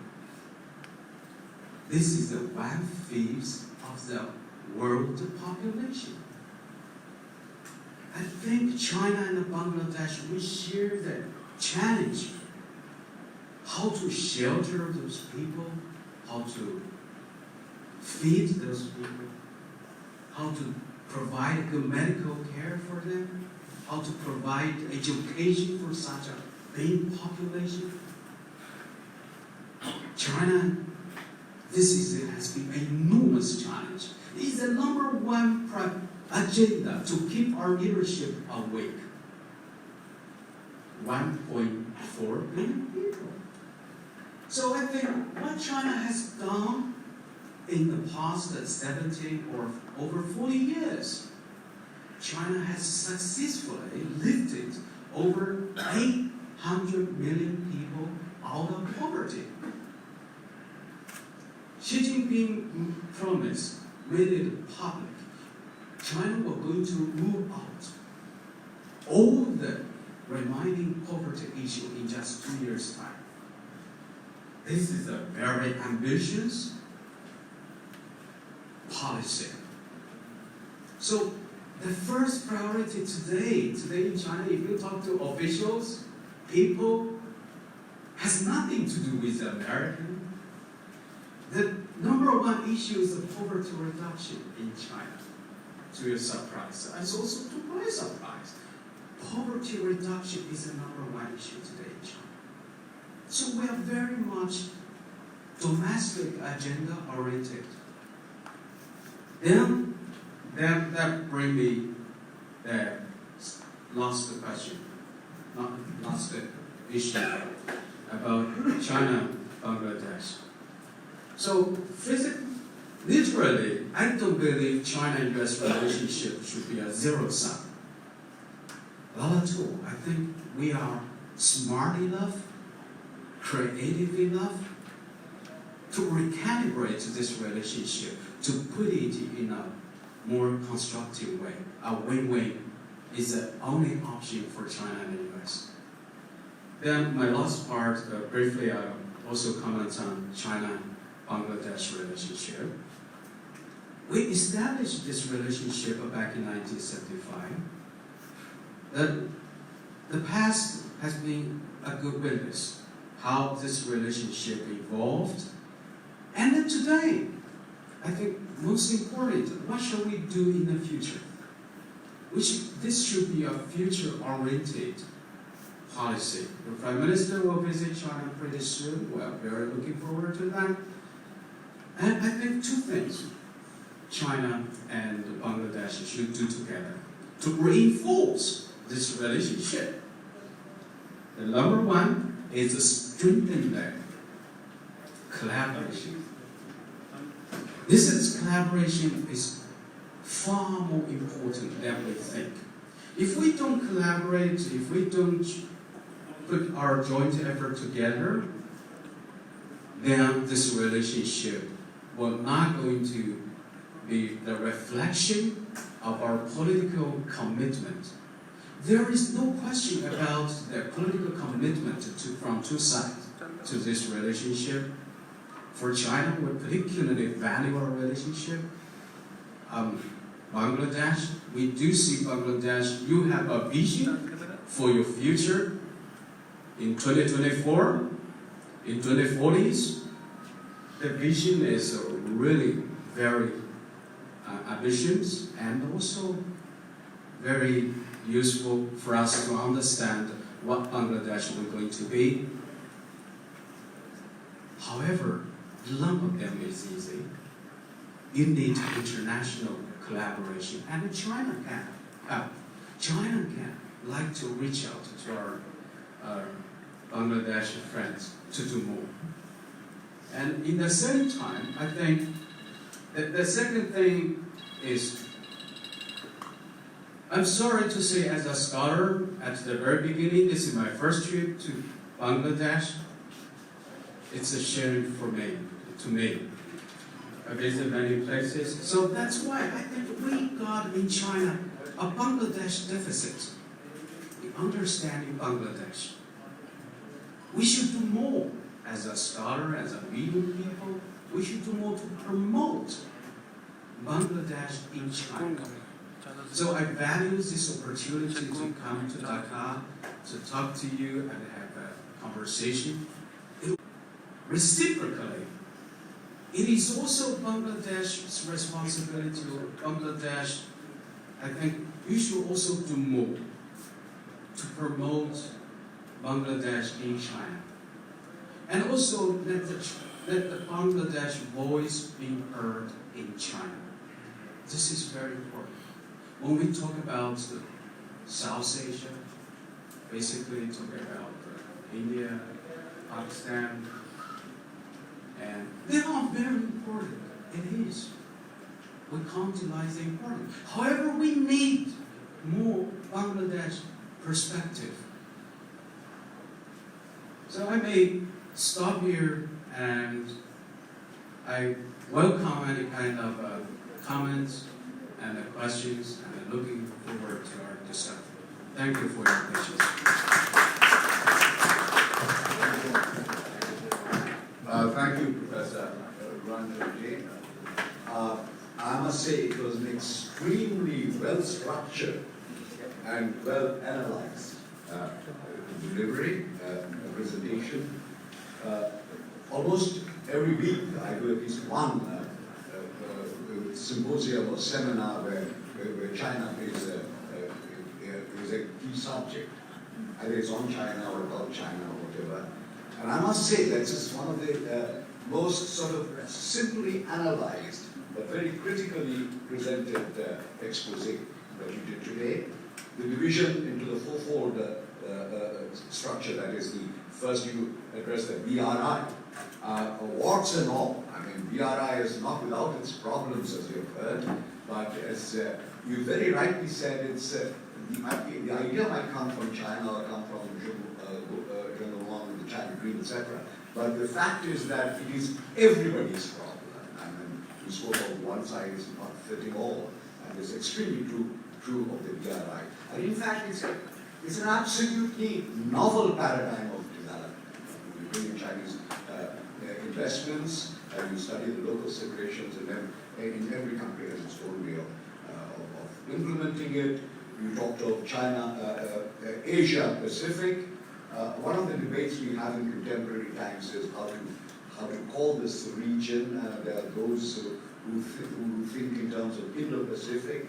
This is the 1/5 of the world population. I think China and Bangladesh, we share the challenge. How to shelter those people, how to feed those people, how to provide good medical care for them, how to provide education for such a big population. China, has been an enormous challenge. It is the number one agenda to keep our leadership awake. 1.4 billion people. So I think what China has done in the past 70 or over 40 years, China has successfully lifted over 800 million people out of poverty. Xi Jinping promised, made it public, China was going to rule out all the remaining poverty issue in just 2 years' time. This is a very ambitious policy. So the first priority today in China, if you talk to officials, people, has nothing to do with the American. The number one issue is the poverty reduction in China, to your surprise. It's also to my surprise. Poverty reduction is the number one issue today in China. So we are very much domestic agenda oriented. Then that brings me the last question, not last issue about China, Bangladesh. So literally, I don't believe China-US relationship should be a zero-sum. Not at all. I think we are smart enough, creative enough to recalibrate this relationship, to put it in a more constructive way. A win-win is the only option for China and the US. Then my last part, briefly, I'll also comment on China-Bangladesh relationship. We established this relationship back in 1975. The past has been a good witness how this relationship evolved. And then today, I think most important, what shall we do in the future? This should be a future-oriented policy. The Prime Minister will visit China pretty soon. We're very looking forward to that. And I think two things China and Bangladesh should do together to reinforce this relationship. The number one is to strengthen the collaboration. This collaboration is far more important than we think. If we don't collaborate, if we don't put our joint effort together, then this relationship will not going to be the reflection of our political commitment. There is no question about the political commitment from two sides to this relationship. For China, we particularly value our relationship. Bangladesh, we do see Bangladesh, you have a vision for your future in 2024, in 2040s. The vision is really very ambitious and also very useful for us to understand what Bangladesh is going to be. However, none of them is easy. You need international collaboration, and China can help. China can like to reach out to our Bangladeshi friends to do more. And in the same time, I think that the second thing is, I'm sorry to say as a scholar, at the very beginning, this is my first trip to Bangladesh. It's a shame for me, to me. I visit many places. So that's why I think we got in China a Bangladesh deficit in understanding Bangladesh. We should do more as a scholar, as a reading people. We should do more to promote Bangladesh in China. So I value this opportunity to come to Dhaka, to talk to you and have a conversation. Reciprocally, it is also Bangladesh's responsibility, or Bangladesh, I think you should also do more to promote Bangladesh in China. And also let the Bangladesh voice be heard in China. This is very important. When we talk about South Asia, basically talking about India, Pakistan, and they are very important. It is. We can't deny the importance. However, we need more Bangladesh perspective. So I may stop here, and I welcome any kind of comments and questions, and I'm looking forward to our discussion. Thank you for your patience. Thank you, Professor Ranjit. I must say it was an extremely well-structured and well-analyzed delivery, presentation. Almost every week I do at least one symposium or seminar where China is a key subject. Either it's on China or about China or whatever. And I must say that's just one of the most sort of simply analyzed but very critically presented expose that you did today. The division into the fourfold structure, that is, the first you address the BRI, warts and all. I mean, BRI is not without its problems, as you've heard, but as you very rightly said, it's the idea might come from China or come from the China Dream, etc. But the fact is that it is everybody's problem. I mean, you spoke of one side is not fitting all, and it's extremely true of the BRI. And in fact, it's an absolutely novel paradigm of development. You bring in Chinese investments, and you study the local situations, and then in every country has its own way of implementing it. You talked of China, Asia Pacific. One of the debates we have in contemporary times is how to call this region. There are those who think in terms of Indo-Pacific.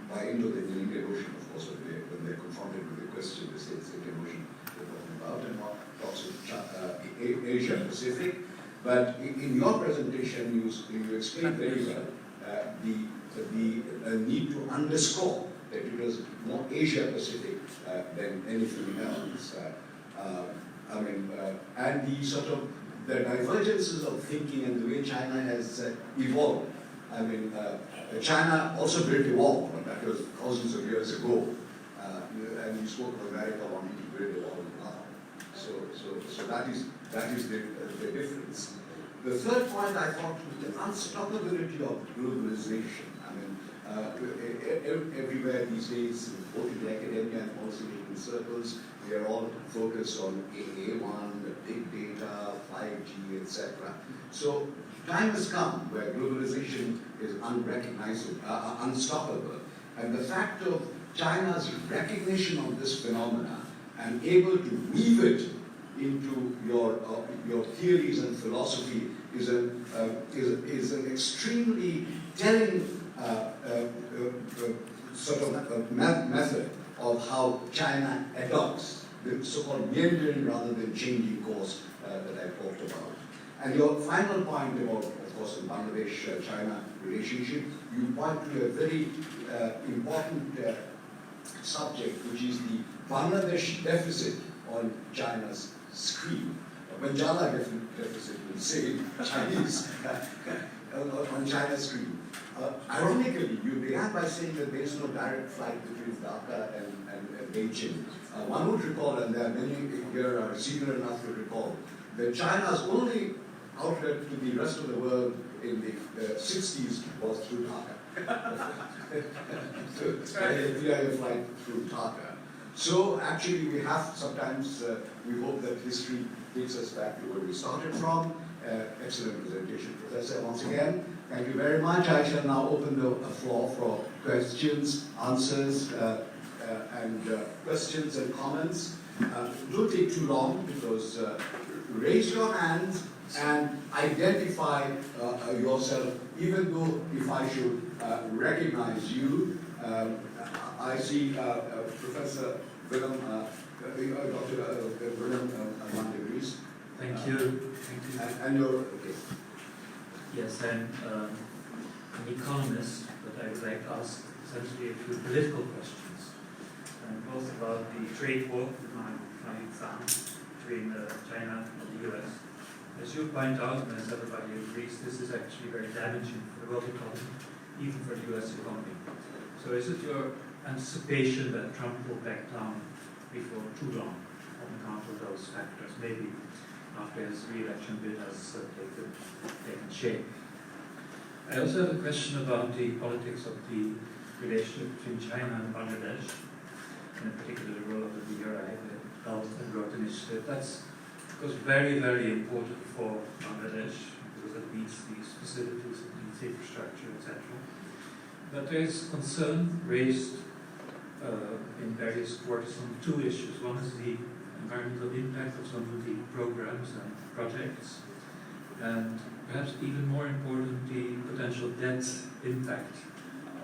By Indo, they mean Indian Ocean, of course, when they're confronted with the question, they say it's Indian Ocean they're talking about, and talks of Asia Pacific. But in your presentation, you explained very well the need to underscore that it was more Asia Pacific than anything else. And the sort of the divergences of thinking and the way China has evolved I mean, China also built a wall, but that was thousands of years ago. And you spoke of America wanting to build a wall now. So that is the difference. The third point I thought was the unstoppability of globalization. I mean, everywhere these days, both in the academia and policy-making circles, we are all focused on A1, the big data, 5G, etc. So time has come where globalization is unrecognizable, unstoppable. And the fact of China's recognition of this phenomena and able to weave it into your theories and philosophy is an extremely telling sort of method of how China adopts the so-called meandering rather than changing course that I talked about. And your final point about, of course, the Bangladesh-China relationship, you point to a very important subject, which is the Bangladesh deficit on China's screen. Manjala deficit will say Chinese on China's screen. Ironically, you began by saying that there is no direct flight between Dhaka and Beijing. One would recall, and there are many here are senior enough to recall, that China's only outlet to the rest of the world in the 60s was through Dhaka. So, a flight through Dhaka. So actually we have sometimes, we hope that history takes us back to where we started from. Excellent presentation, Professor, once again. Thank you very much. I shall now open the floor for questions, answers, and questions and comments. Don't take too long, because raise your hands and identify yourself, even though if I should recognize you. I see Professor Willem, Dr. Willem van der Vries. Thank you. And you're, okay. Yes, I'm an economist, but I would like to ask essentially a few political questions, both about the trade war with my exam between China and the US. As you point out, and as everybody agrees, this is actually very damaging for the world economy, even for the US economy. So is it your anticipation that Trump will back down before too long on account of those factors, maybe after his re-election bid has taken shape? I also have a question about the politics of the relationship between China and Bangladesh, and in particular the role of the BRI, the Belt and Road Initiative. That's, of course, very, very important for Bangladesh, because it meets these facilities, it meets infrastructure, etc. But there is concern raised in various quarters on two issues. One is the environmental impact of some of the programs and projects, and perhaps even more important, the potential debt impact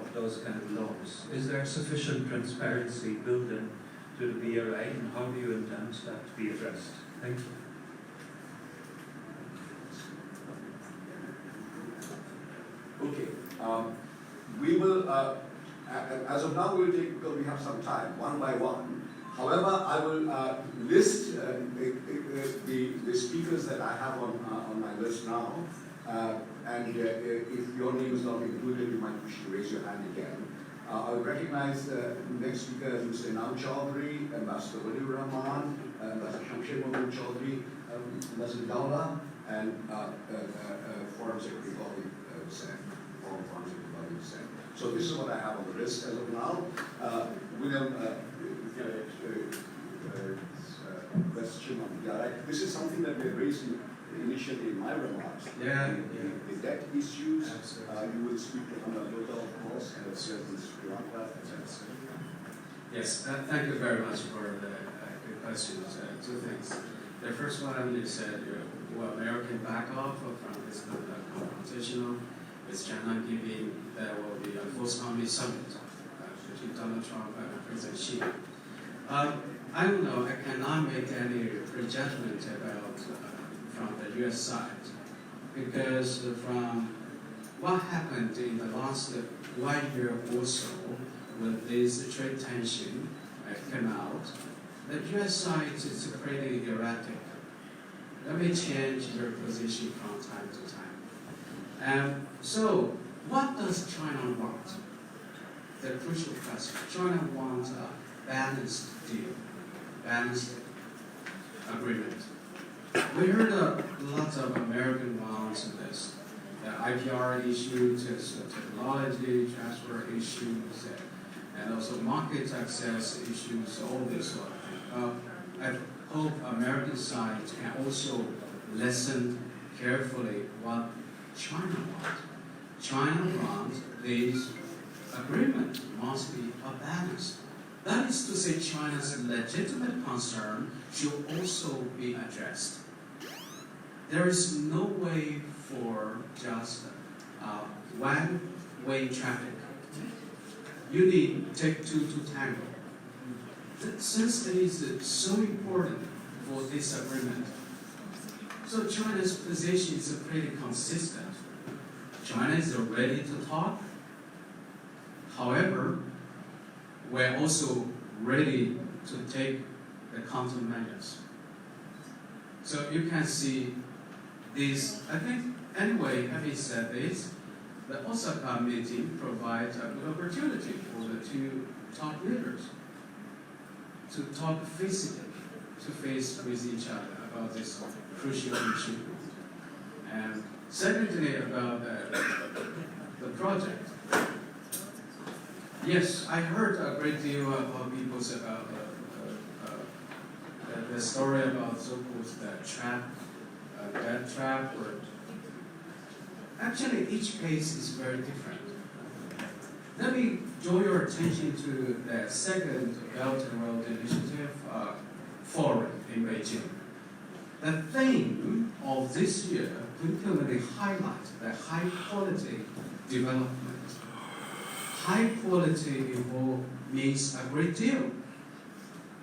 of those kind of loans. Is there sufficient transparency built in to the BRI, and how do you intend that to be addressed? Thank you. Okay. We will, as of now, we'll take, because we have some time, one by one. However, I will list the speakers that I have on my list now. And if your name is not included, you might wish to raise your hand again. I will recognize the next speaker, Mr. Inam Chaudhry, Ambassador Waliur Rahman, Ambassador Xingqiu Chaudhry, Ambassador Dawla, and Foreign Secretary Bobby Hussain. So this is what I have on the list as of now. William, question on the BRI. This is something that we raised initially in my remarks. Yeah. The debt issues. Absolutely. You will speak to Hamad Lota, of course, and Sri Lanka. Yes, thank you very much for the good questions. Two things. The first one is will American back off from this confrontational with China, given there will be a forthcoming summit between Donald Trump and President Xi. I don't know, I cannot make any prejudgment about from the US side, because from what happened in the last 1 year or so, when this trade tension came out, the US side is pretty erratic. Let me change their position from time to time. So What does China want? The crucial question. China wants a balanced deal, balanced agreement. We heard a lot of American wants in this. The IPR issues, technology transfer issues, and also market access issues, all this sort of thing. I hope American side can also listen carefully what China wants. China wants this agreement must be a balance. That is to say, China's legitimate concern should also be addressed. There is no way for just one-way traffic. You need take two to tango. Since it is so important for this agreement, so China's position is pretty consistent. China is ready to talk. However, we're also ready to take the countermeasures. So you can see this, I think, anyway, having said this, the Osaka meeting provides a good opportunity for the two top leaders to talk physically, to face with each other about this crucial issue. And secondly, about the project. Yes, I heard a great deal about people about the story about so-called trap, that trap. Or actually, each case is very different. Let me draw your attention to the second Belt and Road Initiative forum in Beijing. The theme of this year particularly highlights the high-quality development. High quality means a great deal.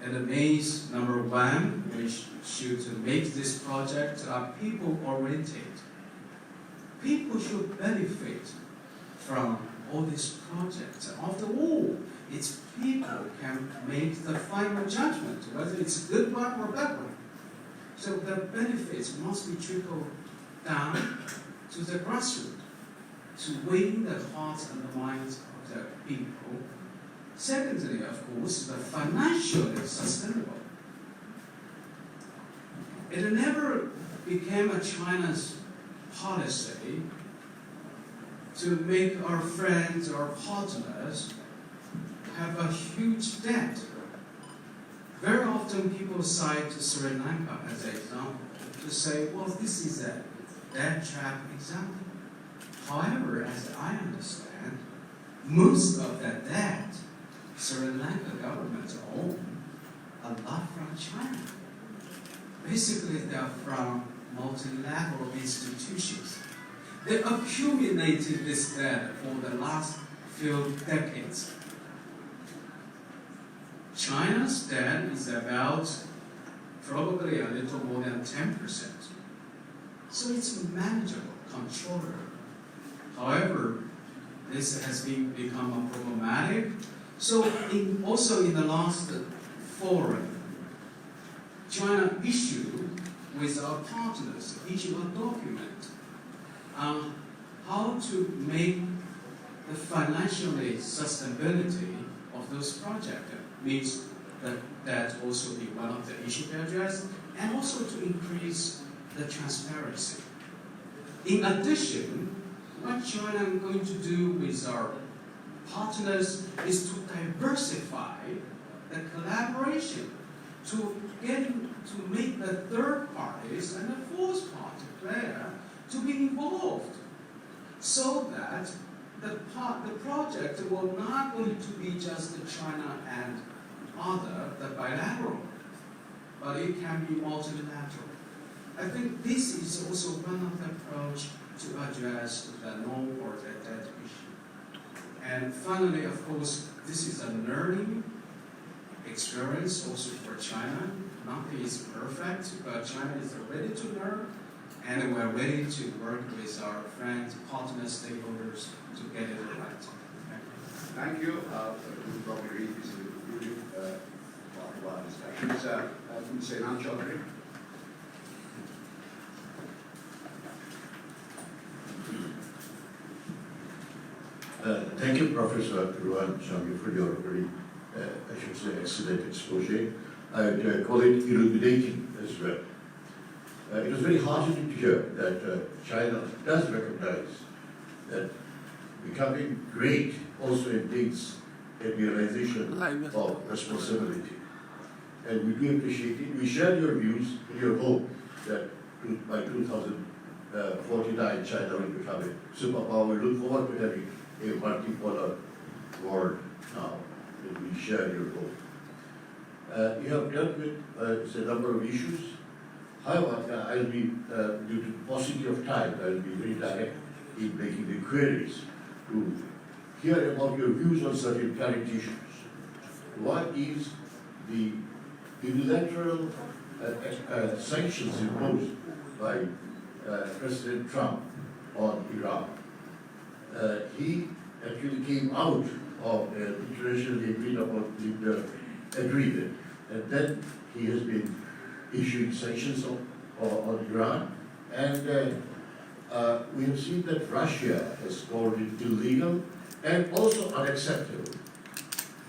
And it means, number one, we should make this project people-oriented. People should benefit from all these projects. After all, it's people can make the final judgment, whether it's a good one or a bad one. So the benefits must be trickled down to the grassroots, to win the hearts and the minds of the people. Secondly, of course, the financially sustainable. It never became a China's policy to make our friends or partners have a huge debt. Very often people cite Sri Lanka as an example to say, well, this is a debt trap example. However, as I understand, most of that debt Sri Lanka government own a lot from China. Basically, they are from multilateral institutions. They accumulated this debt for the last few decades. China's debt is about probably a little more than 10%. So it's manageable, controllable. However, this has become problematic. So also in the last forum, China issued with our partners, a document on how to make the financially sustainability of those projects. Means that also be one of the issues to address, and also to increase the transparency. In addition, what China is going to do with our partners is to diversify the collaboration, to make the third parties and the fourth party player to be involved, so that the project will not going to be just China and the bilateral, but it can be multilateral. I think this is also one of the approach to address the loan or the debt issue. And finally, of course, this is a learning experience also for China. Nothing is perfect, but China is ready to learn, and we're ready to work with our friends, partners, stakeholders to get it right. Thank you. We'll probably read this in the conclusion of our discussions. Seylan Chaudhary. Thank you, Professor Ruan Chang, for your very, I should say, excellent expose. I'd call it illuminating as well. It was very heartening to hear that China does recognize that becoming great also entails a realization of responsibility. And we do appreciate it. We share your views and your hope that by 2049 China will become a superpower. We look forward to having a multipolar world now, and we share your hope. You have dealt with a number of issues. However, I'll be, due to paucity of time, I'll be very direct in making the queries to hear about your views on certain current issues. One is the unilateral sanctions imposed by President Trump on Iran. He actually came out of an internationally agreed upon nuclear agreement, and then he has been issuing sanctions on Iran, and we have seen that Russia has called it illegal and also unacceptable.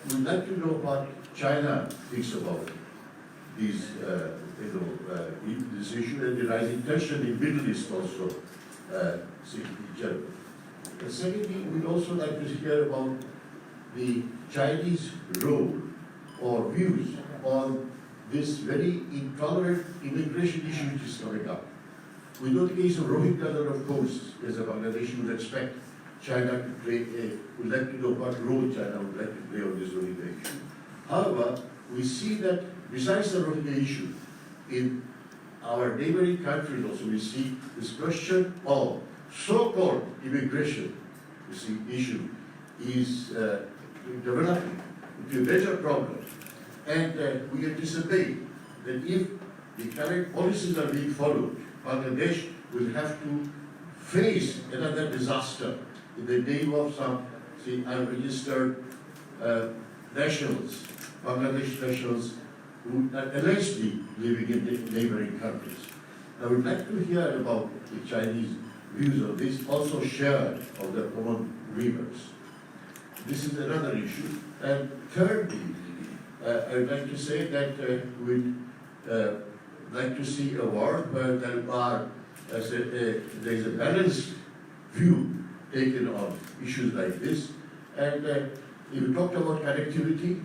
We'd like to know what China thinks about these, this issue and the rising tension in the Middle East also, in general. And secondly, we'd also like to hear about the Chinese role or views on this very intolerant immigration issue which is coming up. We know the case of Rohingya, of course, as a Bangladeshi would expect China to play would like to know what role China would like to play on this Rohingya issue. However, we see that besides the Rohingya issue, in our neighboring countries also we see this question of so-called immigration, issue is developing into a major problem. And we anticipate that if the current policies are being followed, Bangladesh will have to face another disaster in the name of some unregistered nationals, Bangladesh nationals who are allegedly living in the neighboring countries. I would like to hear about the Chinese views on this, also shared of the common rivers. This is another issue. And thirdly, I would like to say that we'd like to see a world where there are, there's a balanced view taken on issues like this. And we talked about connectivity,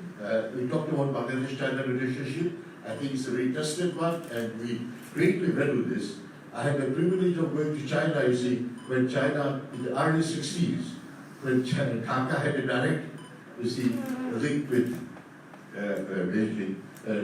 we talked about Bangladesh-China relationship. I think it's a very tested one, and we greatly value this. I had the privilege of going to China, you see, when China, in the early 60s, when Dhaka had a direct, link with Beijing,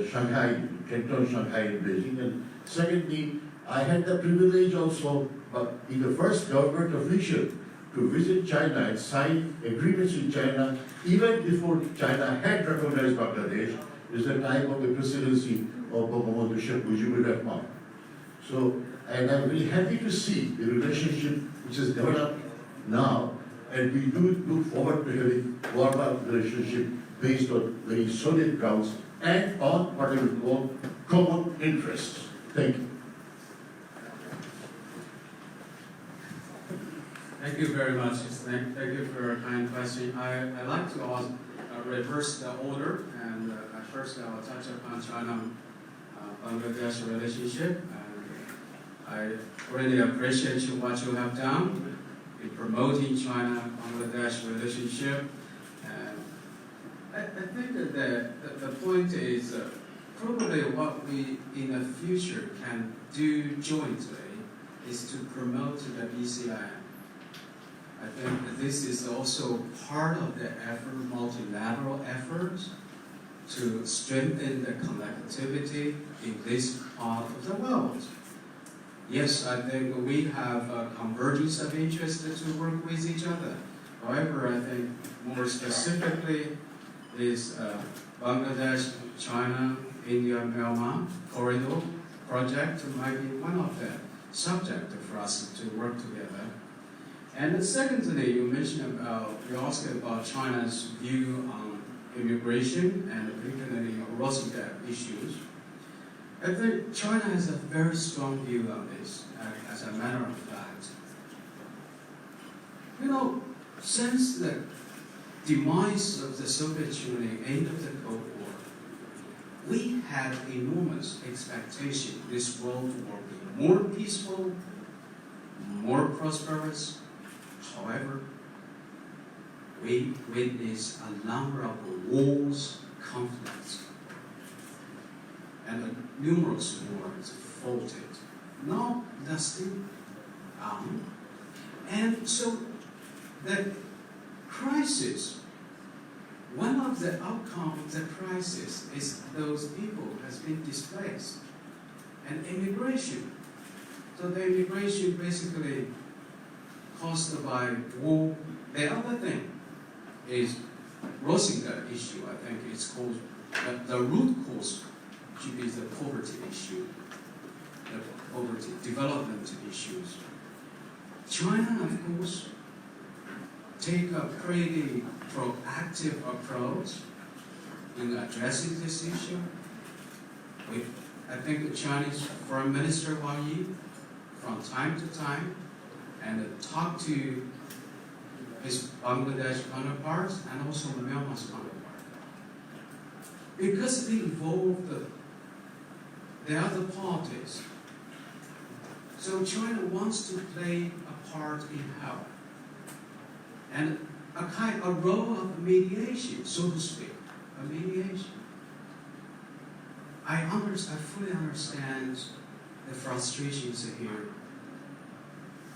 Shanghai, Canton, Shanghai, and Beijing. And secondly, I had the privilege also, but in the first government official, to visit China and sign agreements with China, even before China had recognized Bangladesh. Is the time of the presidency of Bangladesh Mujibur Rahman. So, and I'm very happy to see the relationship which is developed now, and we do look forward to having warmer relationship based on very solid grounds and on what I would call common interests. Thank you. Thank you very much. Thank you for your kind question. I'd like to ask, reverse the order, and first I will touch upon China-Bangladesh relationship. I really appreciate what you have done in promoting China-Bangladesh relationship. I think that the point is probably what we in the future can do jointly is to promote the BCIM. I think that this is also part of the effort, multilateral efforts to strengthen the connectivity in this part of the world. Yes, I think we have a convergence of interest to work with each other. However, I think more specifically is Bangladesh, China, India, Myanmar corridor project might be one of the subjects for us to work together. And secondly, you asked about China's view on immigration and particularly Rohingya issues. I think China has a very strong view on this, as a matter of fact. You know, since the demise of the Soviet Union, end of the Cold War, we had enormous expectation this world will be more peaceful, more prosperous. However, we witness a number of wars, conflicts, and numerous wars fought. Now that's still on. And so the crisis, one of the outcomes of the crisis is those people has been displaced and immigration. So the immigration basically caused by war. The other thing is Rohingya issue. I think it's called the root cause should be the poverty issue, the poverty development issues. China, of course, take a pretty proactive approach in addressing this issue. I think the Chinese Foreign Minister Wang Yi, from time to time, and talk to his Bangladesh counterparts and also Myanmar's counterpart. Because they involve the other parties. So China wants to play a part in help. And a role of mediation, so to speak, a mediation. I fully understand the frustrations here,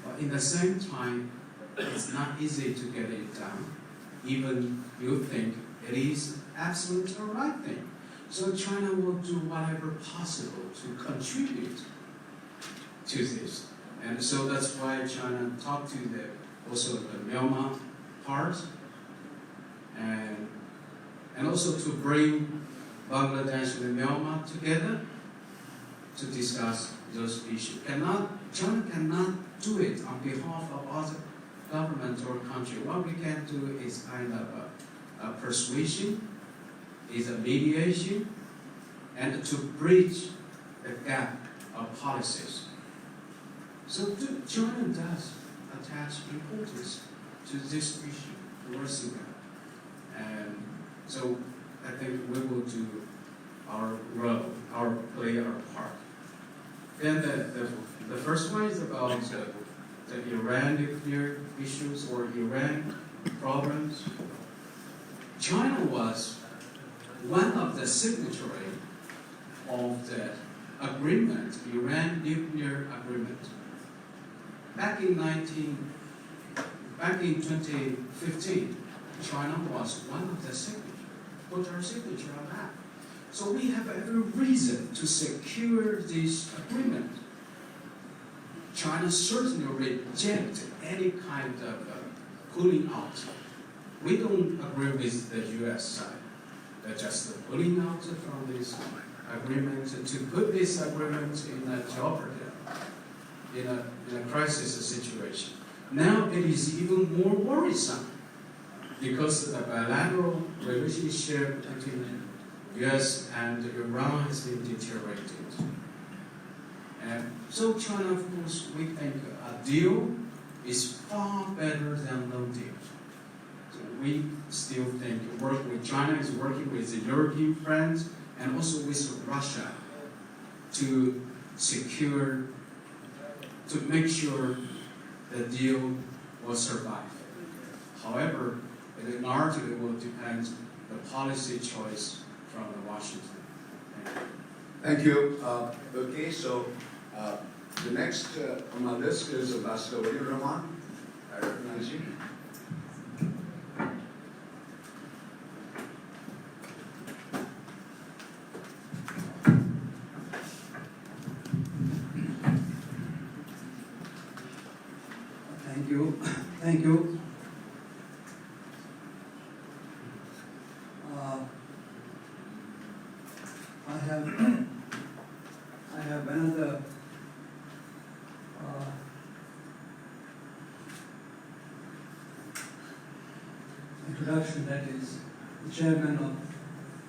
but in the same time, it's not easy to get it done, even you think it is absolutely the right thing. So China will do whatever possible to contribute to this. And so that's why China talked to also the Myanmar part, and also to bring Bangladesh and Myanmar together to discuss those issues. China cannot do it on behalf of other government or country. What we can do is kind of a persuasion, is a mediation, and to bridge the gap of policies. So China does attach importance to this issue, Rohingya. And so I think we will do our role, play our part. Then the first one is about the Iran nuclear issues or Iran problems. China was one of the signatories of the agreement, Iran nuclear agreement. Back in 2015, China was one of the signatories, put our signature on that. So we have every reason to secure this agreement. China certainly rejects any kind of pulling out. We don't agree with the US side. They're just pulling out from this agreement to put this agreement in a jeopardy, in a crisis situation. Now it is even more worrisome because the bilateral relationship between the US and Iran has been deteriorated. And so China, of course, we think a deal is far better than no deal. So we still think China is working with the European friends and also with Russia to make sure the deal will survive. However, it largely will depend on the policy choice from Washington. Thank you. Okay, so the next on my list is Ambassador Wali Rahman. I recognize you. Thank you. I have another introduction, that is the chairman of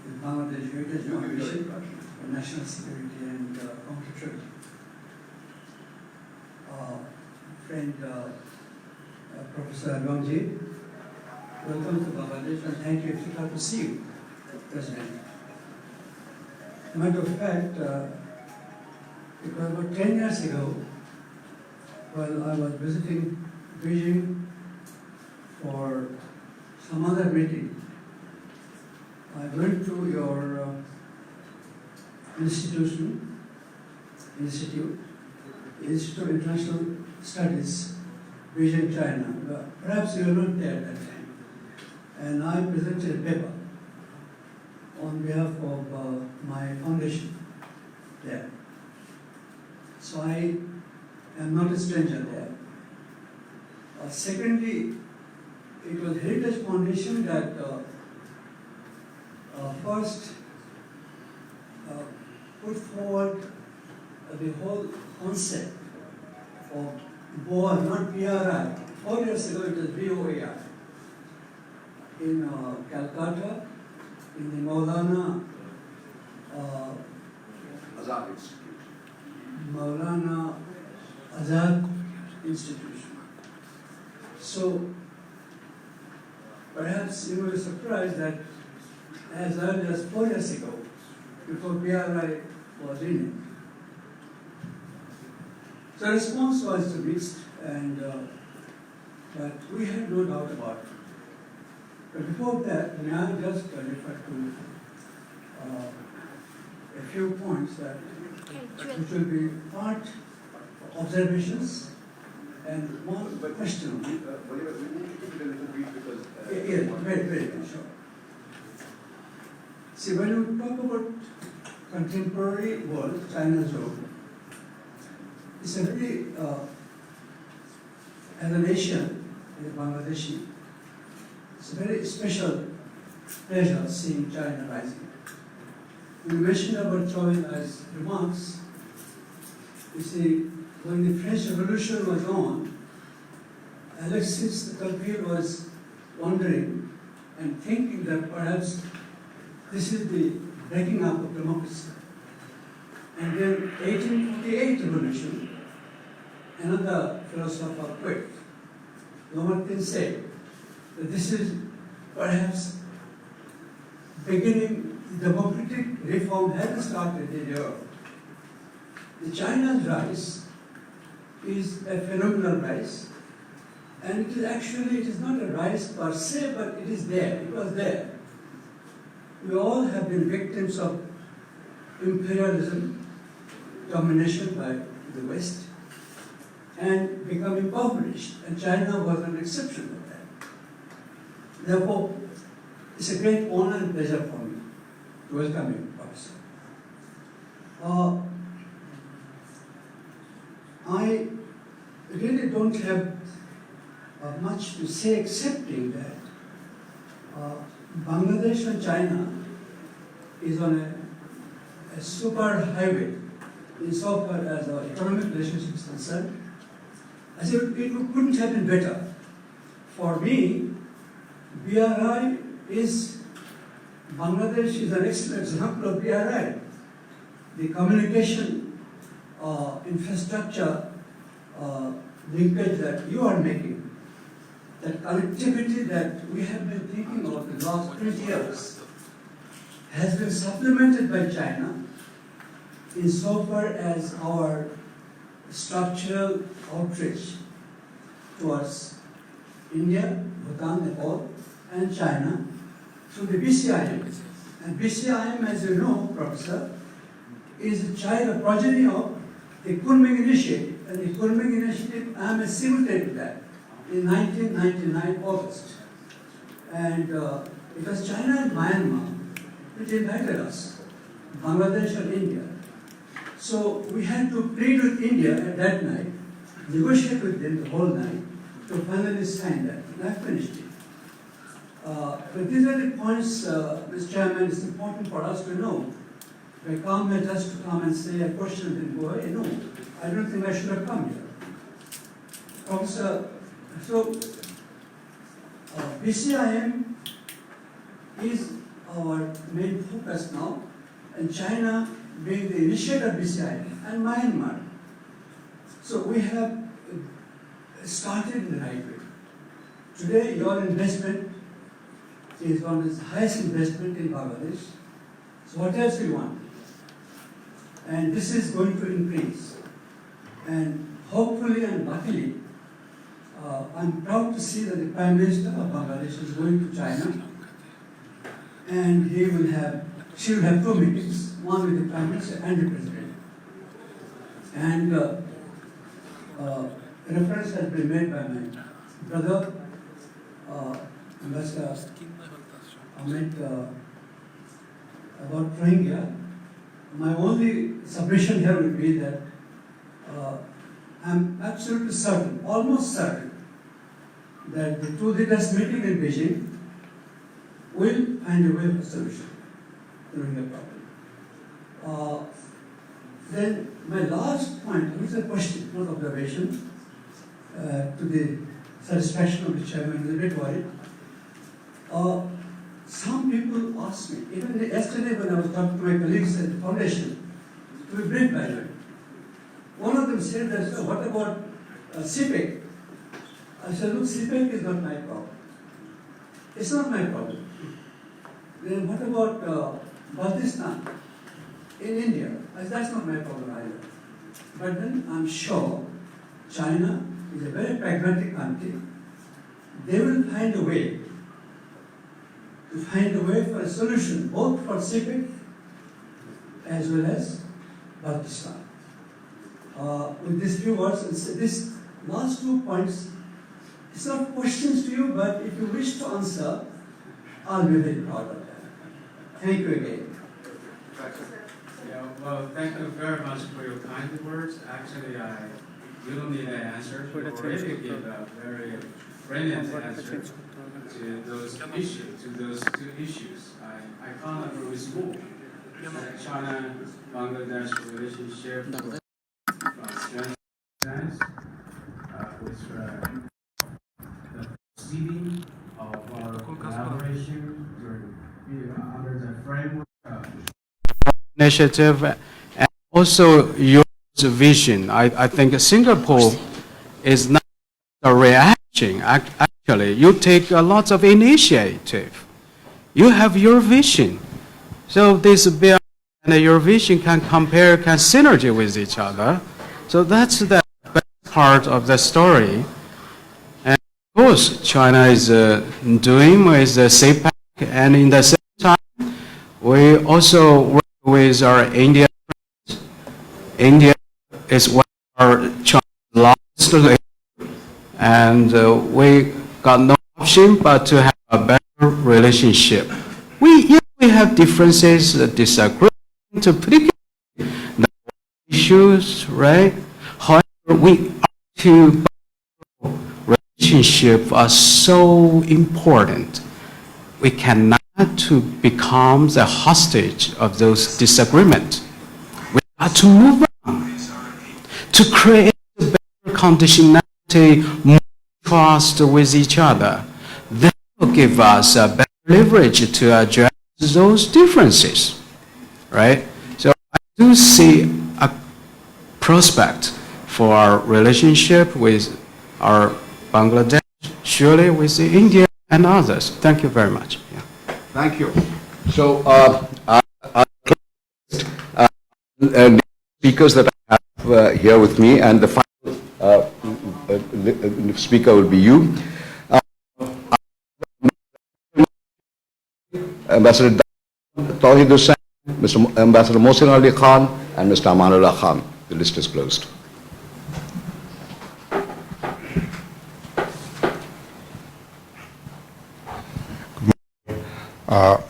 the Bangladesh Heritage Foundation for National Security and Counter-Terrorism. Friend Professor Longji, welcome to Bangladesh and thank you. It's glad to see you, President. Matter of fact, it was about 10 years ago while I was visiting Beijing for some other meeting. I went to your Institute of International Studies, Beijing, China. Perhaps you were not there at that time. And I presented a paper on behalf of my foundation there. So I am not a stranger there. Secondly, it was Heritage Foundation that first put forward the whole concept of BOA, not BRI. 4 years ago it was BOAI. In Calcutta, in the Maulana Azad Institute. Maulana Azad Institution. So perhaps you were surprised that as early as 4 years ago, before BRI was in it. The response was mixed, and but we had no doubt about it. But before that, may I just refer to a few points that which will be part observations and one question. We need to keep it a little brief because... Very sure. See, when you talk about contemporary world, China's role, it's a very, as a nation, as a Bangladeshi, it's a very special pleasure seeing China rising. You mentioned about Choi as remarks. You see, when the French Revolution was on, Alexis de Tocqueville was wondering and thinking that perhaps this is the breaking up of democracy. And then 1848 revolution, another philosopher quit. Lamartine said that this is perhaps beginning, the democratic reform has started in Europe. The China's rise is a phenomenal rise, and it is actually, it is not a rise per se, but it is there, it was there. We all have been victims of imperialism, domination by the West, and become impoverished, and China was an exception of that. Therefore, it's a great honor and pleasure for me to welcome you, Professor. I really don't have much to say excepting that Bangladesh and China is on a super highway insofar as our economic relationship is concerned. I said it couldn't have been better. For me, BRI is, Bangladesh is an excellent example of BRI. The communication infrastructure linkage that you are making, that connectivity that we have been thinking of the last 20 years, has been supplemented by China insofar as our structural outreach towards India, Bhutan, Nepal, and China through the BCIM. And BCIM, as you know, Professor, is a child, a progeny of the Kunming Initiative. And the Kunming Initiative, I am a signatory to that in 1999 August. And it was China and Myanmar which invited us, Bangladesh and India. So we had to plead with India at that night, negotiate with them the whole night, to finally sign that. And I finished it. But these are the points, Mr. Chairman, it's important for us to know. If I come here just to come and say a question and go away, no, I don't think I should have come here. Professor, so BCIM is our main focus now, and China being the initiator of BCIM, and Myanmar. So we have started in the right way. Today, your investment is one of the highest investment in Bangladesh. So what else we want? And this is going to increase. And hopefully and luckily, I'm proud to see that the Prime Minister of Bangladesh is going to China, and she will have 2 meetings, one with the Prime Minister and the President. And reference has been made by my brother, Ambassador Ahmed, about Rohingya. My only submission here would be that I'm absolutely certain, almost certain, that the 2 leaders meeting in Beijing will find a way of solution to the Rohingya problem. Then my last point is a question, not observation, to the satisfaction of the chairman. I'm a bit worried. Some people ask me, even yesterday when I was talking to my colleagues at the foundation, to be brief by the way, one of them said that, so what about CPEC? I said, look, CPEC is not my problem. It's not my problem. Then what about Baltistan in India? I said, that's not my problem either. But then I'm sure China is a very pragmatic country. They will find a way for a solution, both for CPEC as well as Baltistan. With these few words, these last 2 points, it's not questions to you, but if you wish to answer, I'll be very proud of that. Thank you again. Yeah, well, thank you very much for your kind words. Actually, you don't need an answer. You already gave a very brilliant answer to those two issues. I can't agree with more. China-Bangladesh relationship from strength to strength, with the proceeding of our collaboration under the framework of initiative, and also your vision. I think Singapore is not a reaction. Actually, you take a lot of initiative. You have your vision. So this bill and your vision can synergy with each other. So that's the best part of the story. And of course, China is doing with the CPEC, and in the same time, we also work with our India friends. India is one of our China's largest neighbors, and we got no option but to have a better relationship. We have differences, disagreement, particularly issues, right? However, we two relationships are so important. We cannot to become the hostage of those disagreements. We have to move on to create a better conditionality, more trust with each other. That will give us a better leverage to address those differences, right? So I do see a prospect for our relationship with our Bangladesh, surely with the India and others. Thank you very much. Yeah. Thank you. So, speakers that I have here with me, and the final speaker will be you. Ambassador Tawhid Hussain, Ambassador Mohsin Ali Khan, and Mr. Amanullah Khan. The list is closed.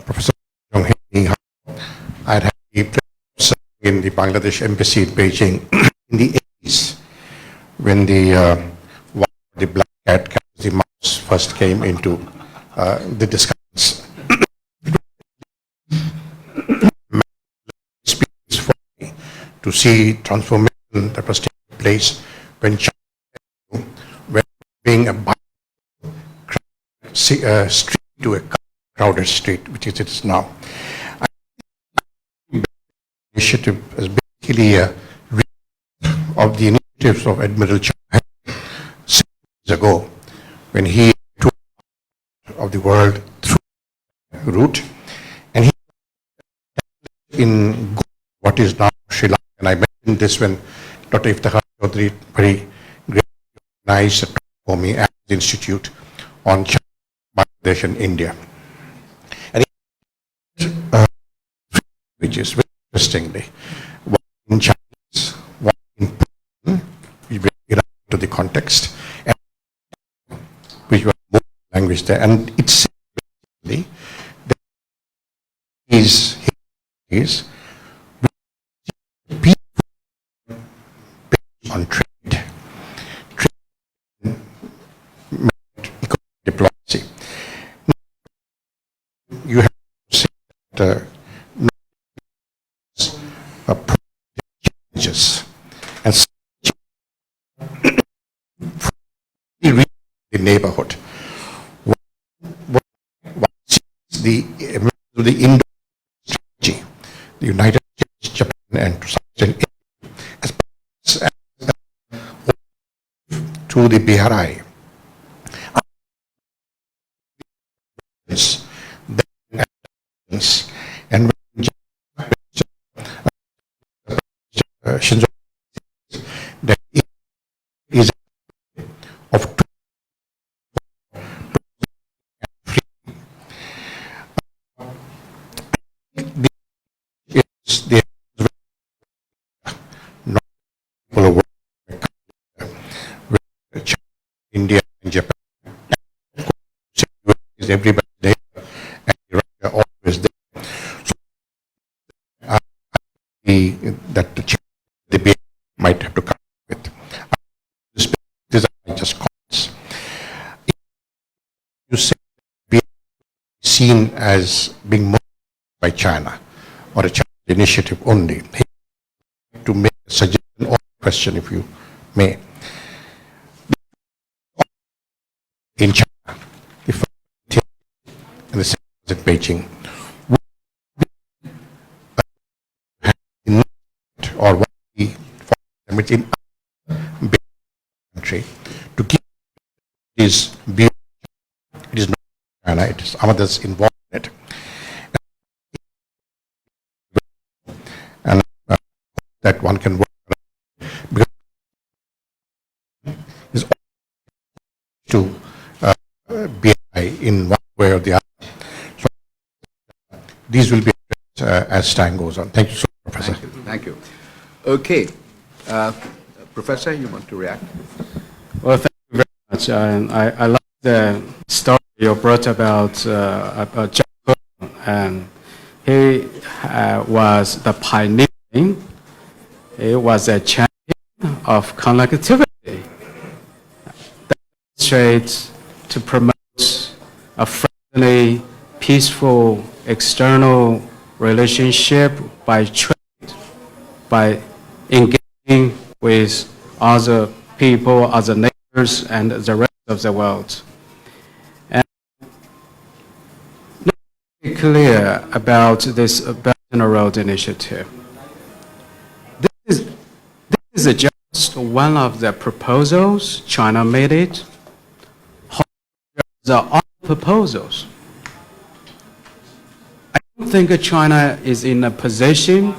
Professor Xingqiu, I had the pleasure of serving in the Bangladesh embassy in Beijing in the 80s when the black cat, the mouse, first came into the discussions. Experience for me to see transformation that was taking place when China went from being a street to a crowded street, which it is now. Initiative is basically a of the initiatives of Admiral China 6 years ago, when he took of the world through route, and he in what is now Sri Lanka. And I mentioned this when Dr. Iftikhar Chaudhary very greatly organized a talk for me at the Institute on China, Bangladesh, and India. And which is very interestingly, one in Chinese, one in Persian, which we bring it to the context, and which was more language there. And it's simply that is people based on trade, economic diplomacy. You have to say that challenges and the neighborhood. What is the Indo strategy, the United States, Japan, and to some extent as to the BRI. And Shinzo that it is of the not people who with China, India, and Japan. Is everybody there, and Russia always there. So, that the debate might have to come with. These are just comments. You say be seen as being motivated by China or a China initiative only. To make a suggestion or question, if you may. In China, the first and the second was in Beijing. Or what we in a country to keep this view. It is not China, it is others involved in it. And that one can work because is to be in one way or the other. So these will be addressed as time goes on. Thank you so much, Professor. Thank you. Thank you. Okay. Professor, you want to react? Well, thank you very much. I like the story you brought about Jack Cohen, and he was the pioneer. He was a champion of connectivity. That demonstrates to promote a friendly, peaceful external relationship by trade, by engaging with other people, other neighbors, and the rest of the world. And let me be clear about this Belt and Road Initiative. This is just one of the proposals. China made it. There are other proposals. I don't think China is in a position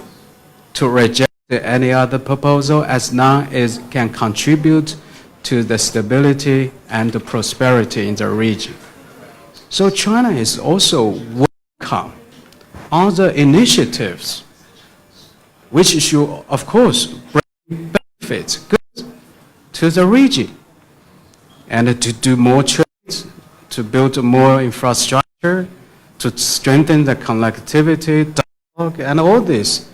to reject any other proposal as long as it can contribute to the stability and the prosperity in the region. So China is also welcome other initiatives which should, of course, bring benefits, good, to the region, and to do more trade, to build more infrastructure, to strengthen the connectivity, dialogue, and all this.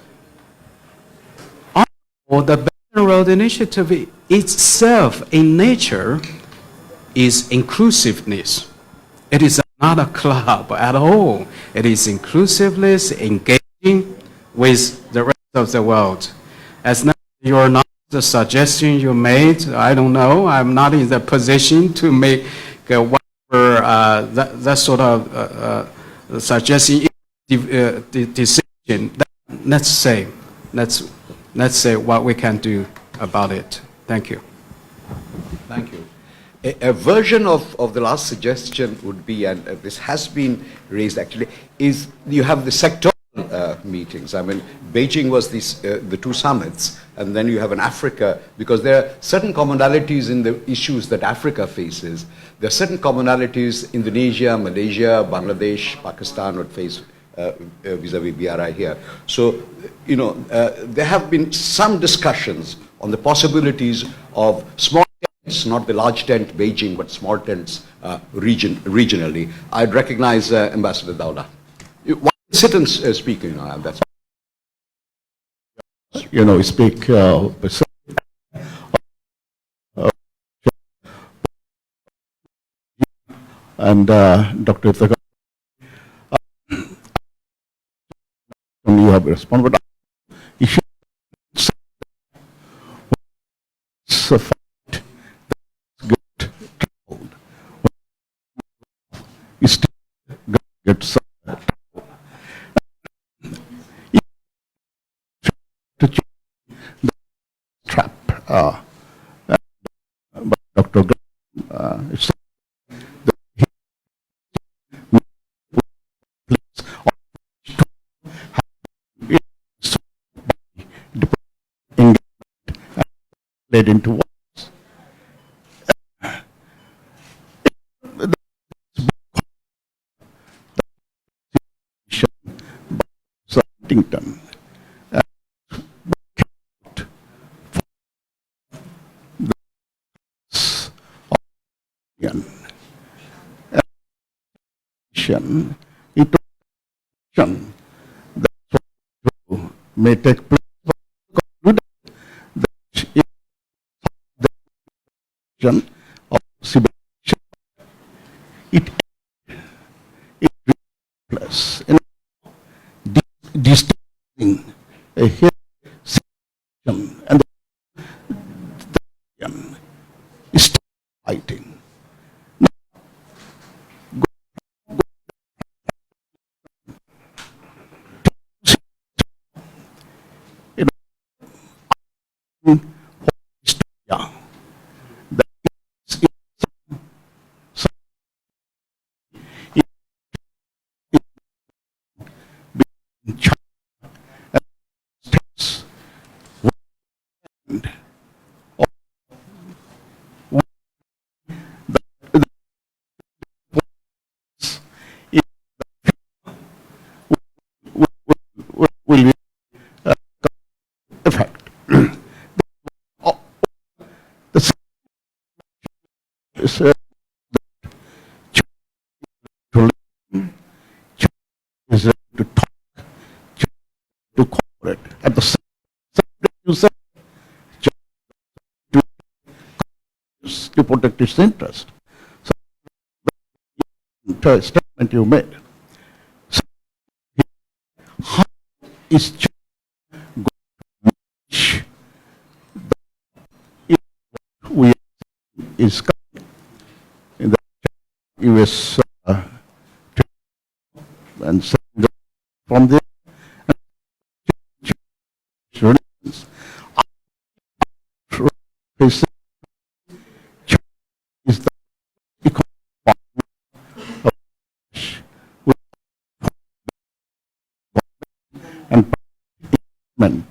Or the Belt and Road Initiative itself, in nature, is inclusiveness. It is not a club at all. It is inclusiveness, engaging with the rest of the world. As now you're not the suggestion you made, I don't know. I'm not in the position to make whatever that sort of suggestion decision. Let's say what we can do about it. Thank you. Thank you. A version of the last suggestion would be, and this has been raised actually, is you have the sectoral meetings. I mean, Beijing was the two summits, and then you have an Africa, because there are certain commonalities in the issues that Africa faces. There are certain commonalities Indonesia, Malaysia, Bangladesh, Pakistan would face vis-a-vis BRI here. So, you know, there have been some discussions on the possibilities of small tents, not the large tent Beijing, but small tents regionally. I'd recognize Ambassador Dowda. One sit and speak, you know, that's. You know, speak. And Dr. Iftikhar, you have responded, but you should suffice good told. You still get some to change the trap. But Dr. It's led into what? Huntington. It may take place of civilization. It plus disturbing a civilization and the is fighting. Yeah, that is in China States and will be effect. The is to is to talk to cooperate at the same time you said to protect its interest. So the statement you made. So, how is China going to reach we is coming in the US and from there relations is the economic and investment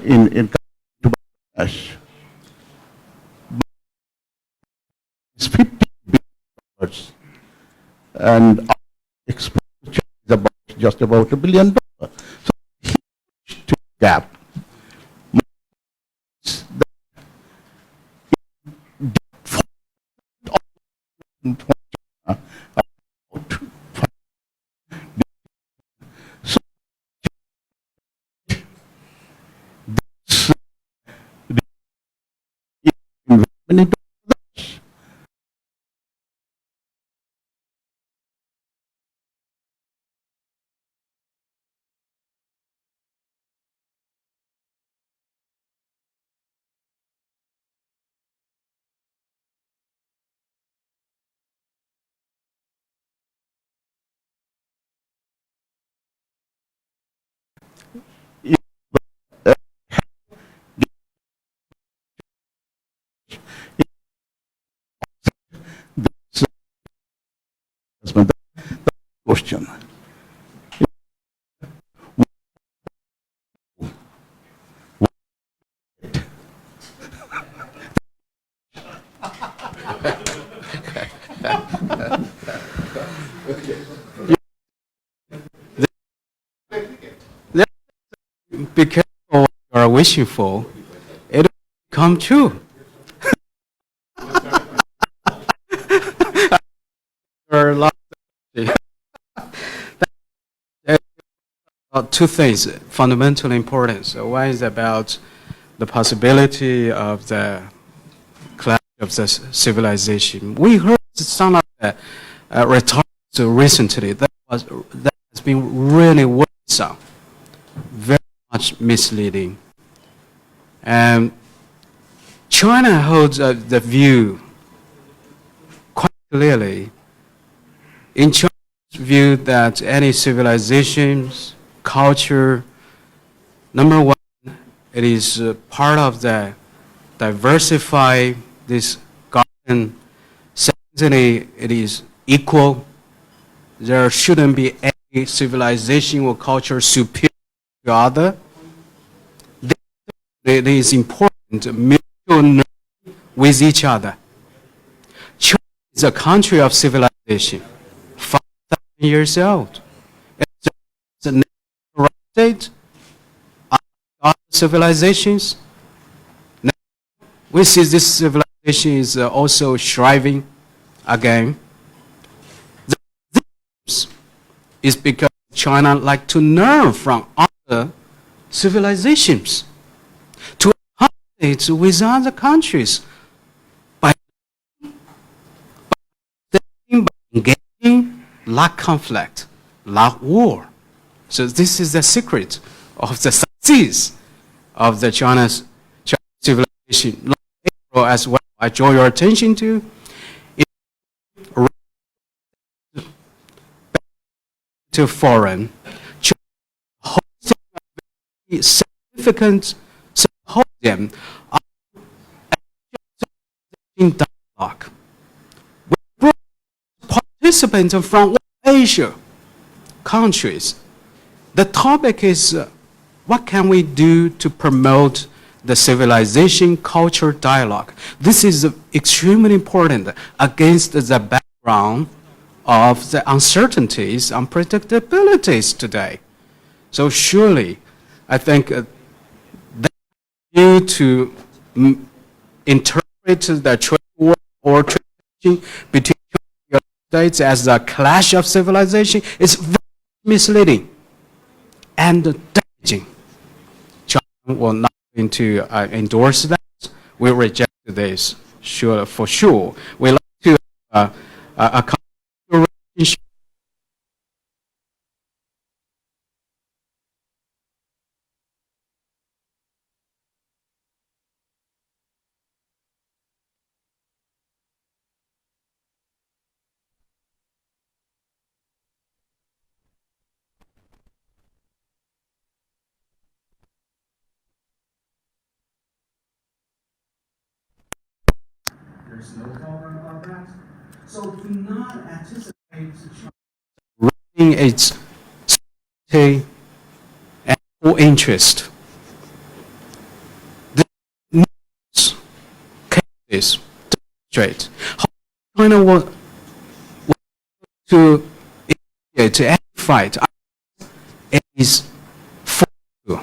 in Bangladesh. It's $50 billion and our expenditure is about just about $1 billion. So huge gap. So investment question. Be careful what you are wishing for. It will come true. There are lots of two things fundamentally important. So one is about the possibility of the clash of the civilization. We heard some of the rhetoric recently that has been really worrisome, very much misleading. And China holds the view quite clearly. In China's view, that any civilizations, culture, number one, it is part of the diversify this garden. Secondly, it is equal. There shouldn't be any civilization or culture superior to other. It is important mutual knowledge with each other. China is a country of civilization, 5,000 years old. It's a natural state of other civilizations. Now, we see this civilization is also thriving again. This is because China like to learn from other civilizations, to accommodate with other countries by engaging, lack conflict, lack war. So this is the secret of the success of the Chinese civilization. As well, I draw your attention to foreign, hosting a very significant symposium in dialogue. We brought participants from Asia countries. The topic is what can we do to promote the civilization culture dialogue. This is extremely important against the background of the uncertainties, unpredictabilities today. So surely, I think that due to interpret the trade war or trade between the United States as a clash of civilization is very misleading and damaging. China will not going to endorse that. We reject this, for sure. We like to a relationship. There's no problem about that. So do not anticipate Running its security and full interest. The news cases demonstrate how China want to initiate any fight. It is for you.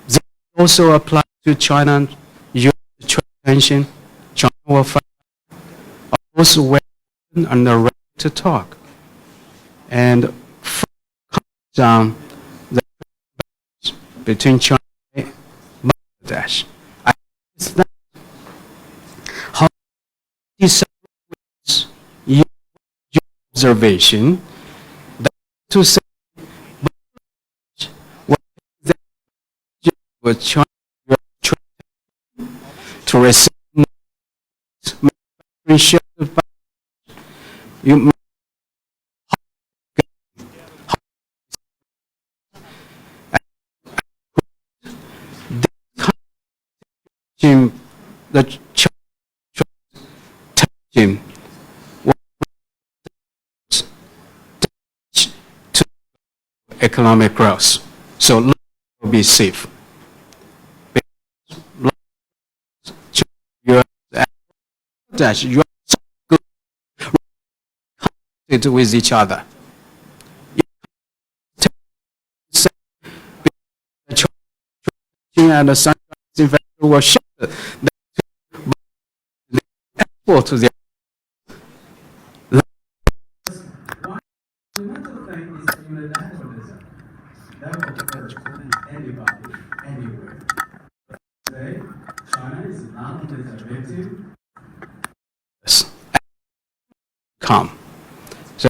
This also applies to China US trade tension. China will fight. Of course, we're and ready to talk. And down the between China and Bangladesh. I think that how disagrees your observation that to say with China to receive you the team economic growth. So will be safe. You are so good with each other. And the Sunrise investor was shocked that the export to the Fundamental thing is unilateralism. That will occur anybody, anywhere. Today, China is non-conservative. come. So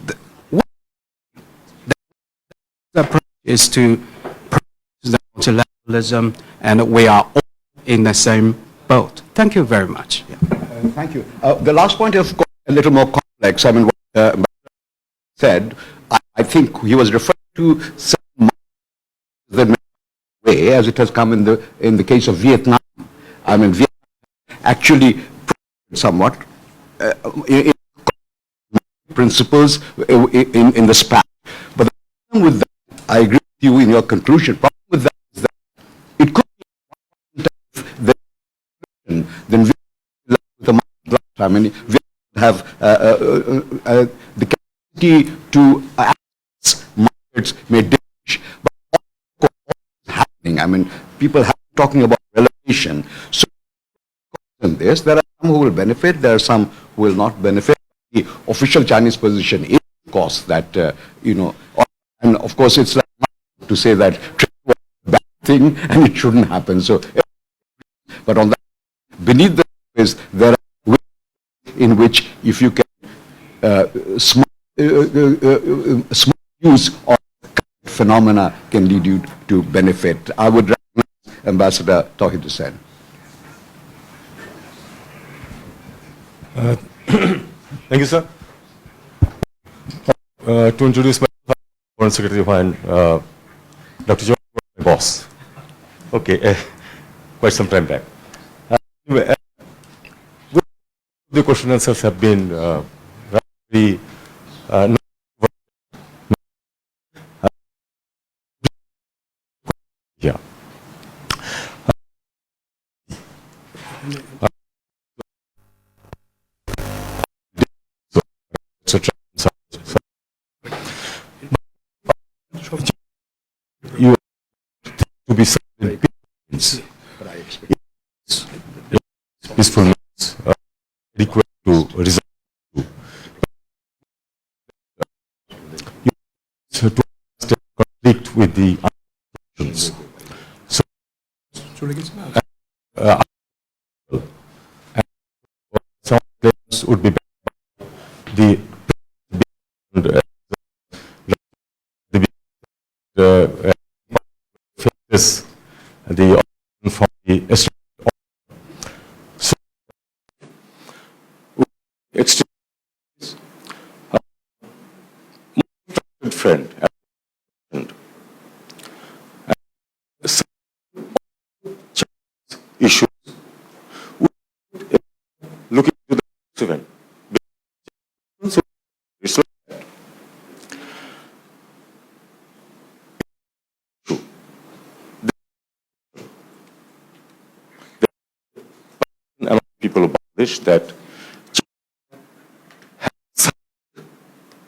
the approach is to practice the multilateralism, and we are all in the same boat. Thank you very much. Yeah. Thank you. The last point is a little more complex. I mean, what said, I think he was referring to the way as it has come in the case of Vietnam. I mean, Vietnam actually somewhat in principles in the span. But the problem with that, I agree with you in your conclusion. Problem with that is that it could be then we the market. I mean, we have the capacity to access markets may diminish, but what is happening? I mean, people have talking about relocation. So in this, there are some who will benefit, there are some who will not benefit. The official Chinese position is, of course, that and of course, it's like to say that trade was a bad thing and it shouldn't happen. So, but on that, beneath the surface, there are ways in which, if you can smart use of phenomena can lead you to benefit. I would recognize Ambassador Tauhid Hussain. Thank you, sir. To introduce myself, Foreign Secretary Juan, Dr. John, my boss. Okay, quite some time back. Anyway, the question and answers have been very yeah. You to be peaceful means adequate to resolve to conflict with the options. So some players would be the faces the option from the so it's friend and issues looking to the event. So it's people of Bangladesh that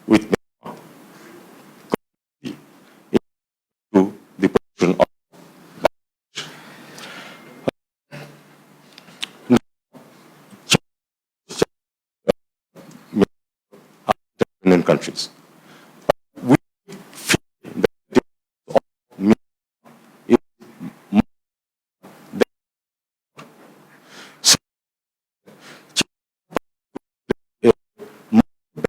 with into the position of independent countries. We feel that is more than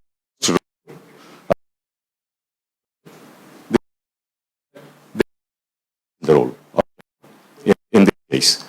the role in this case.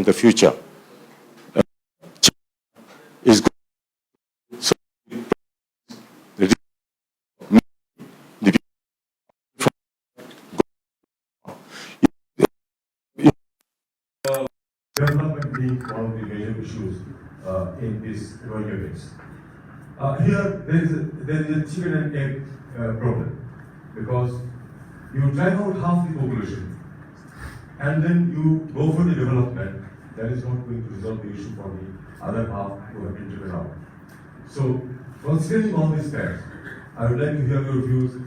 in the future. Is going development being one of the major issues in this emerging race. Here, there is a chicken and egg problem, because you drive out half the population, and then you go for the development. That is not going to resolve the issue for the other half who have been driven out. So, considering all these facts, I would like to hear your views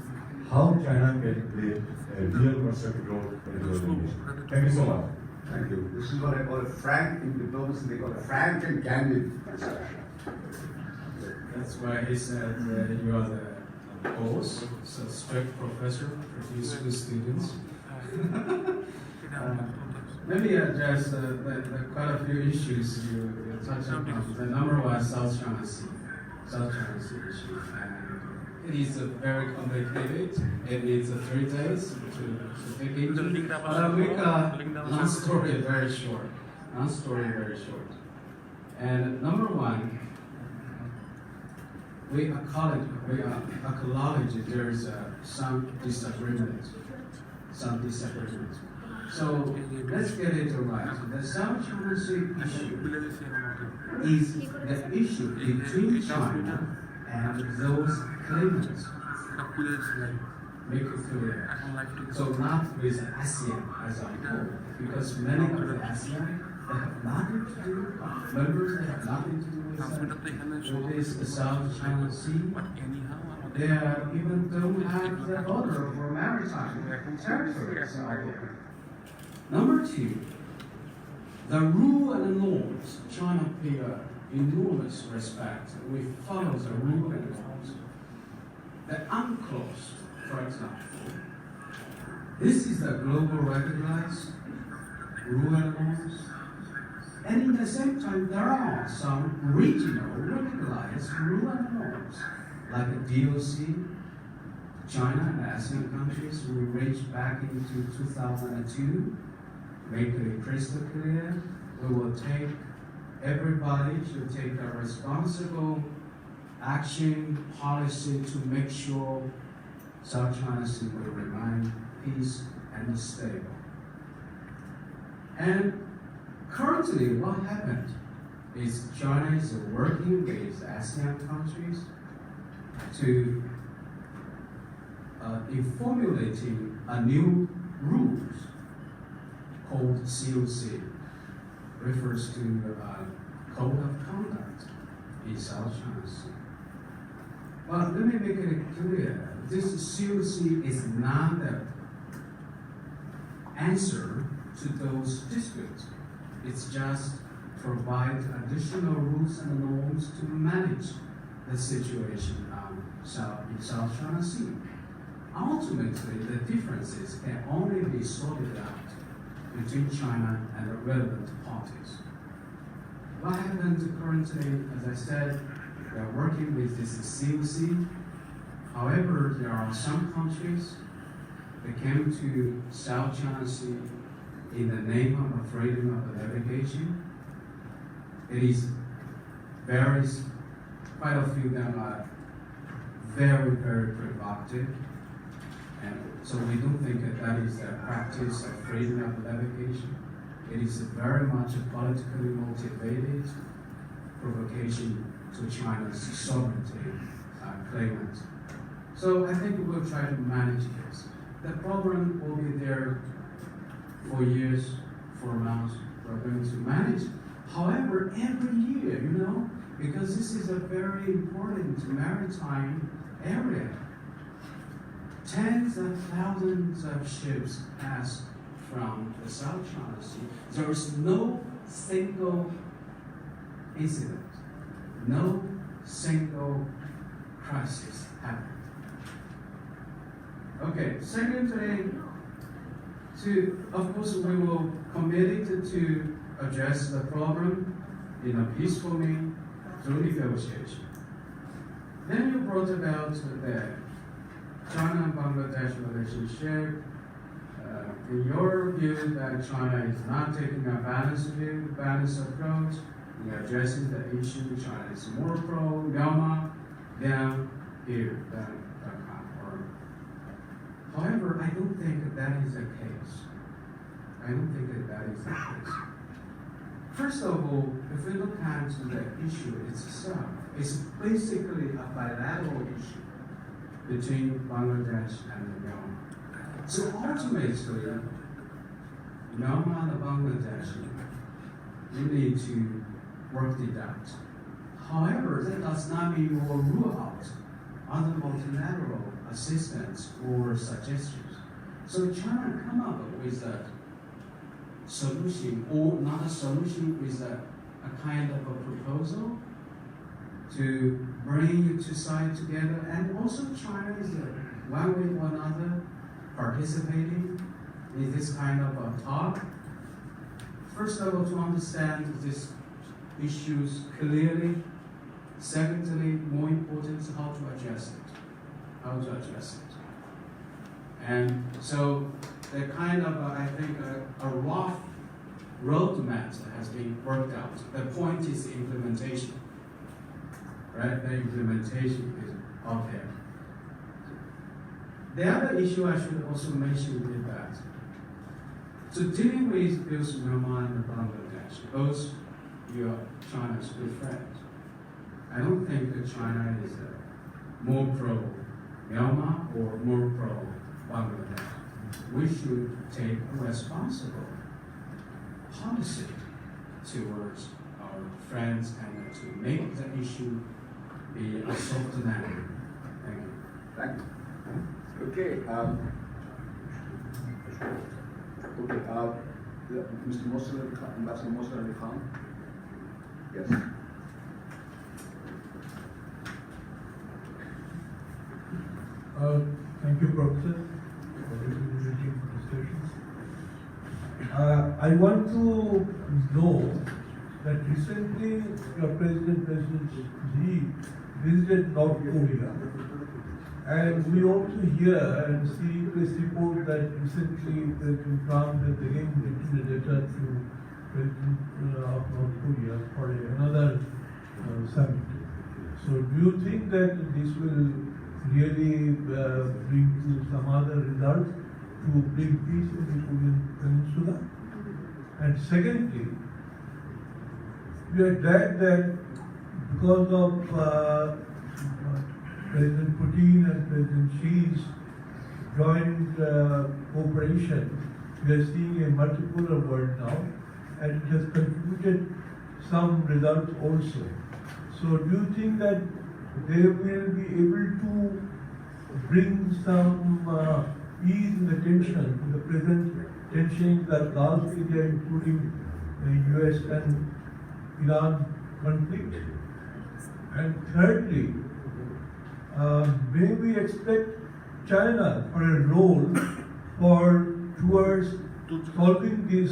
how China can play a real constructive role in the organization. Thank you so much. Thank you. This is what I call a frank, in diplomacy they call a frank and candid discussion. That's why he said you are the boss, so strict professor, produce good students. Maybe address the quite a few issues you touched on. The number one, South China Sea issue. It is very complicated. It needs 3 days to dig into. But I'll make a long story very short. And number one, we acknowledge there is some disagreement. So let's get it right. The South China Sea issue is the issue between China and those claimants. Make it clear. So not with ASEAN as a whole, because many of the ASEAN they have nothing to do, members they have nothing to do with this South China Sea. They even don't have the border for maritime territories out there. Number two, the rule and norms. China pay enormous respect. We follow the rule and norms. The UNCLOS, for example, this is the global recognized rule and norms. And in the same time, there are some regional recognized rule and norms, like the DOC, China and ASEAN countries. We reached back into 2002, make it crystal clear. We will take, everybody should take a responsible action policy to make sure South China Sea will remain peace and stable. And currently, what happened is China is working with ASEAN countries to in formulating a new rules called COC, refers to Code of Conduct in South China Sea. But let me make it clear, this COC is not the answer to those disputes. It's just provide additional rules and norms to manage the situation in South China Sea. Ultimately, the differences can only be sorted out between China and the relevant parties. What happened currently, as I said, we are working with this COC. However, there are some countries that came to South China Sea in the name of freedom of navigation. It is quite a few of them are very, very provocative. And so we don't think that is the practice of freedom of navigation. It is very much a politically motivated provocation to China's sovereignty claimant. So I think we'll try to manage this. The problem will be there for years, for months. We're going to manage. However, every year, because this is a very important maritime area, tens of thousands of ships pass from the South China Sea. There is no single incident, no single crisis happened. Okay, secondly, of course, we will commit to address the problem in a peaceful way through negotiation. Then you brought about the China-Bangladesh relationship, in your view that China is not taking a balanced view, balanced approach in addressing the issue, China is more pro Myanmar than here, than however, I don't think that is the case. I don't think that is the case. First of all, if we look at the issue itself, it's basically a bilateral issue between Bangladesh and Myanmar. So ultimately, Myanmar and Bangladesh, you need to work it out. However, that does not mean we will rule out other multilateral assistance or suggestions. So China come up with a solution, or not a solution, with a kind of a proposal to bring two sides together. And also China is one way or another participating in this kind of a talk. First of all, to understand these issues clearly. Secondly, more important, how to address it. And so the kind of, I think, a rough roadmap has been worked out. The point is implementation, right? The implementation is out there. The other issue I should also mention is that, so dealing with both Myanmar and Bangladesh, both you are China's good friends. I don't think that China is more pro Myanmar or more pro Bangladesh. We should take a responsible policy towards our friends and to make the issue be a soft landing. Thank you. Thank you. Okay. Mr. Mossad, Ambassador Mossad Ali Khan. Yes. Thank you, Professor, for this interesting discussions. I want to know that recently your President Xi visited North Korea, and we also hear and see press report that recently President Trump has again written a letter to President of North Korea for another summit. So do you think that this will really bring to some other results to bring peace in the Korean Peninsula? And secondly, we are glad that because of President Putin and President Xi's joint cooperation, we are seeing a multipolar world now, and it has contributed some results also. So do you think that they will be able to bring some ease in the tension, in the present tension in the Gulf area, including the US and Iran conflict? And thirdly, may we expect China for a role towards solving this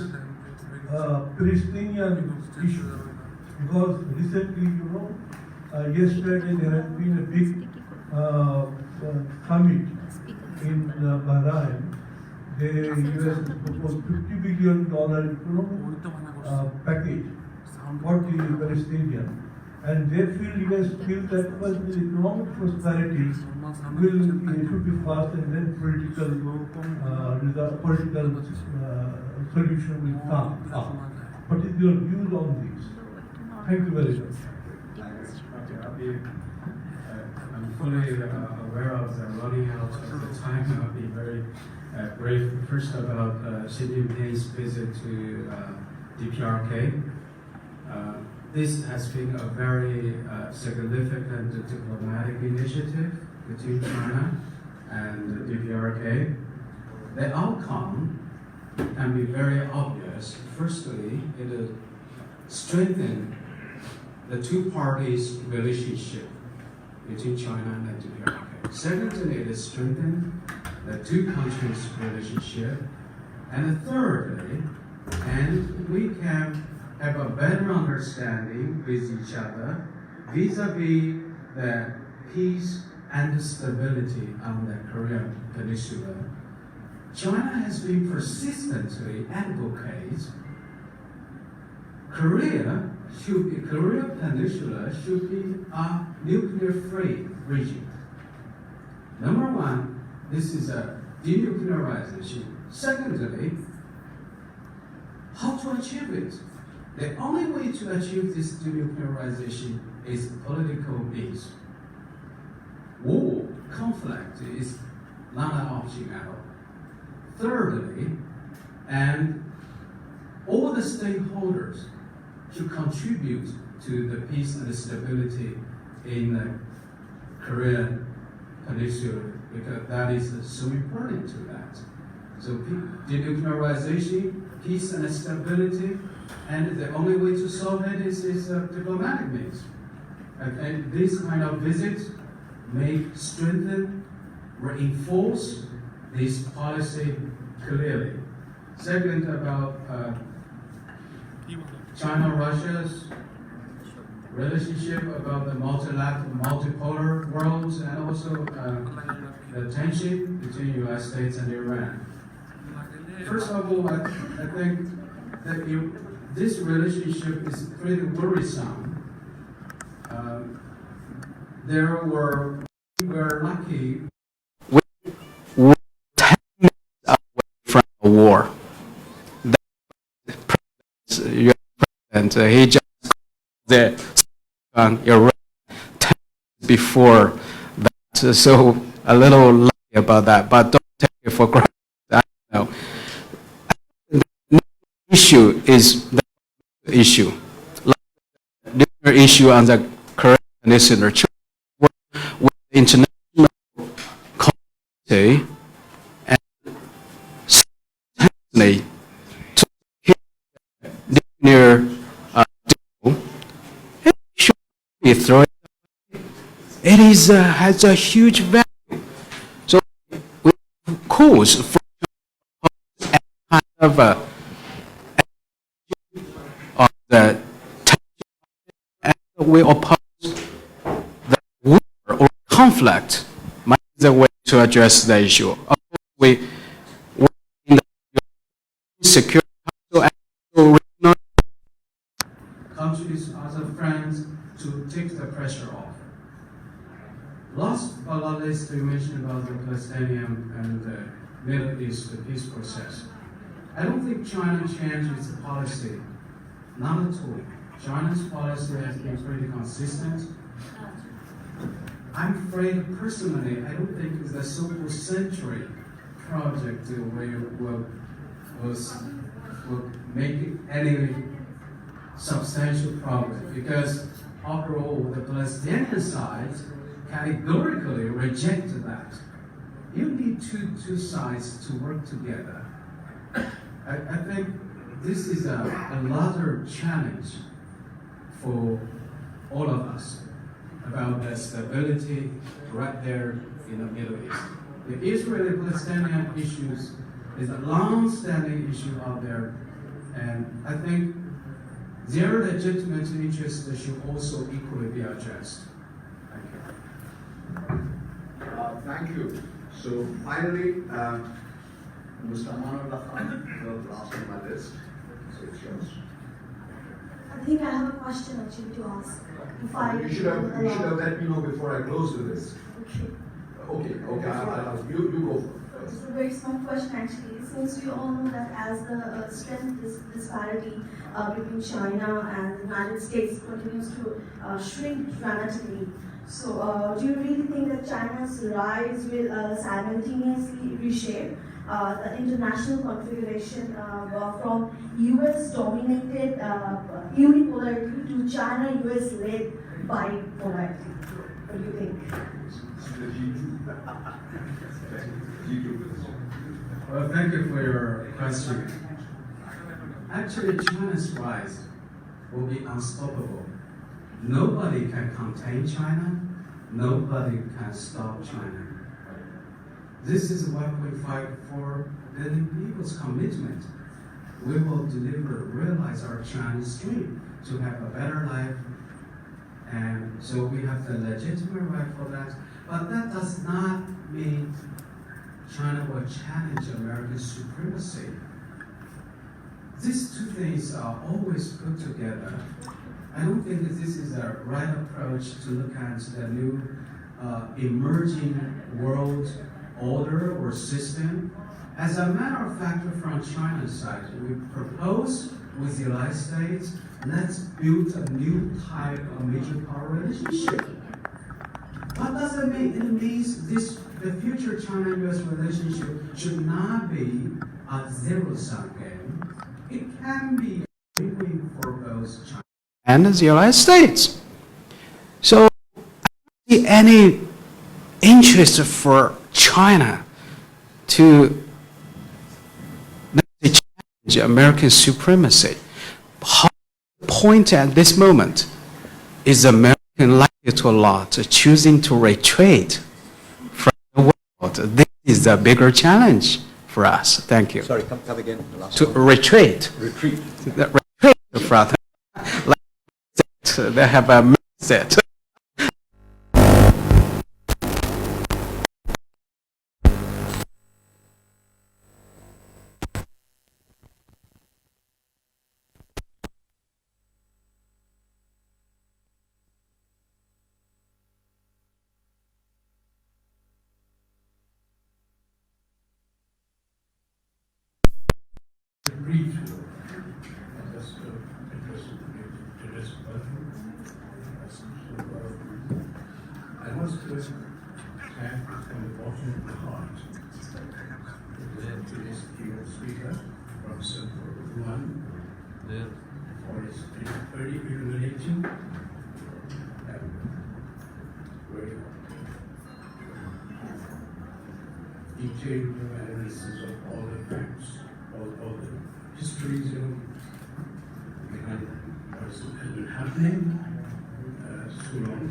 Palestinian issue? Because recently, yesterday there has been a big summit in Bahrain. The US has proposed $50 billion economic package for the Palestinians. And they US feels that first the economic prosperity should be fast, and then political solution will come. What is your views on this? Thank you very much. I'm fully aware of the running out of the time. I'll be very brief. First, about Xi Jinping's visit to DPRK. This has been a very significant diplomatic initiative between China and DPRK. The outcome can be very obvious. Firstly, it strengthened the two parties' relationship between China and DPRK. Secondly, it strengthened the two countries' relationship. And thirdly, and we can have a better understanding with each other vis-a-vis the peace and stability on the Korean Peninsula. China has been persistently advocating Korea Peninsula should be a nuclear-free region. Number one, this is a denuclearization. Secondly, how to achieve it? The only way to achieve this denuclearization is political means. War, conflict is not an option at all. Thirdly, and all the stakeholders should contribute to the peace and the stability in the Korean Peninsula, because that is so important to that. So denuclearization, peace and stability, and the only way to solve it is diplomatic means. And this kind of visit may strengthen, reinforce this policy clearly. Second, about China-Russia's relationship, about the multipolar world, and also the tension between the United States and Iran. First of all, I think that this relationship is pretty worrisome. We were lucky. We were 10 minutes away from a war. The U.S. president, he just there on Iran 10 minutes before that. So a little lucky about that, but don't take it for granted. I don't know. The issue is the issue. Like the issue on the Korean Peninsula. With the international community and simultaneously to secure the nuclear deal, it should be thrown away. It has a huge value. So we of course for any kind of the and we oppose the war or conflict might be the way to address the issue. Of course, we in the Security Council and regional countries, other friends, to take the pressure off. Last but not least, you mentioned about the Palestinian and the Middle East peace process. I don't think China changed its policy. Not at all. China's policy has been pretty consistent. I'm afraid, personally, I don't think the so-called century project will make any substantial progress, because overall, the Palestinian side categorically rejected that. You need two sides to work together. I think this is a larger challenge for all of us about the stability right there in the Middle East. The Israeli-Palestinian issues is a long-standing issue out there, and I think their legitimate interests should also equally be addressed. Thank you. Thank you. So finally, Mr. Manullah Khan, the last on my list. So it's yours. I think I have a question actually to ask. You should have let me know before I close with this. Okay. Okay. You go first. It's a very small question actually. Since we all know that as the strength disparity between China and the United States continues to shrink dramatically, so do you really think that China's rise will simultaneously reshape the international configuration from US-dominated unipolarity to China-US-led bipolarity? What do you think? Well, thank you for your question. Actually, China's rise will be unstoppable. Nobody can contain China. Nobody can stop China. This is 1.54 billion people's commitment. We will realize our Chinese dream to have a better life, and so we have the legitimate right for that. But that does not mean China will challenge American supremacy. These two things are always put together. I don't think that this is a right approach to look at the new emerging world order or system. As a matter of fact, from China's side, we propose with the United States, let's build a new type of major power relationship. What does it mean? It means the future China-US relationship should not be a zero-sum game. It can be a win-win for both China and the United States. So I don't see any interest for China to challenge American supremacy. The point at this moment is American likely to a lot choosing to retreat from the world. This is a bigger challenge for us. Thank you. Sorry, come again. The last To one. retreat. Retreat. Retreat from they have a mindset. Brief, just address I must thank from the bottom of the heart today's keynote speaker, Professor Ruan, for his very illuminating and very detailed analysis of all the facts, all the histories behind what has been happening so long.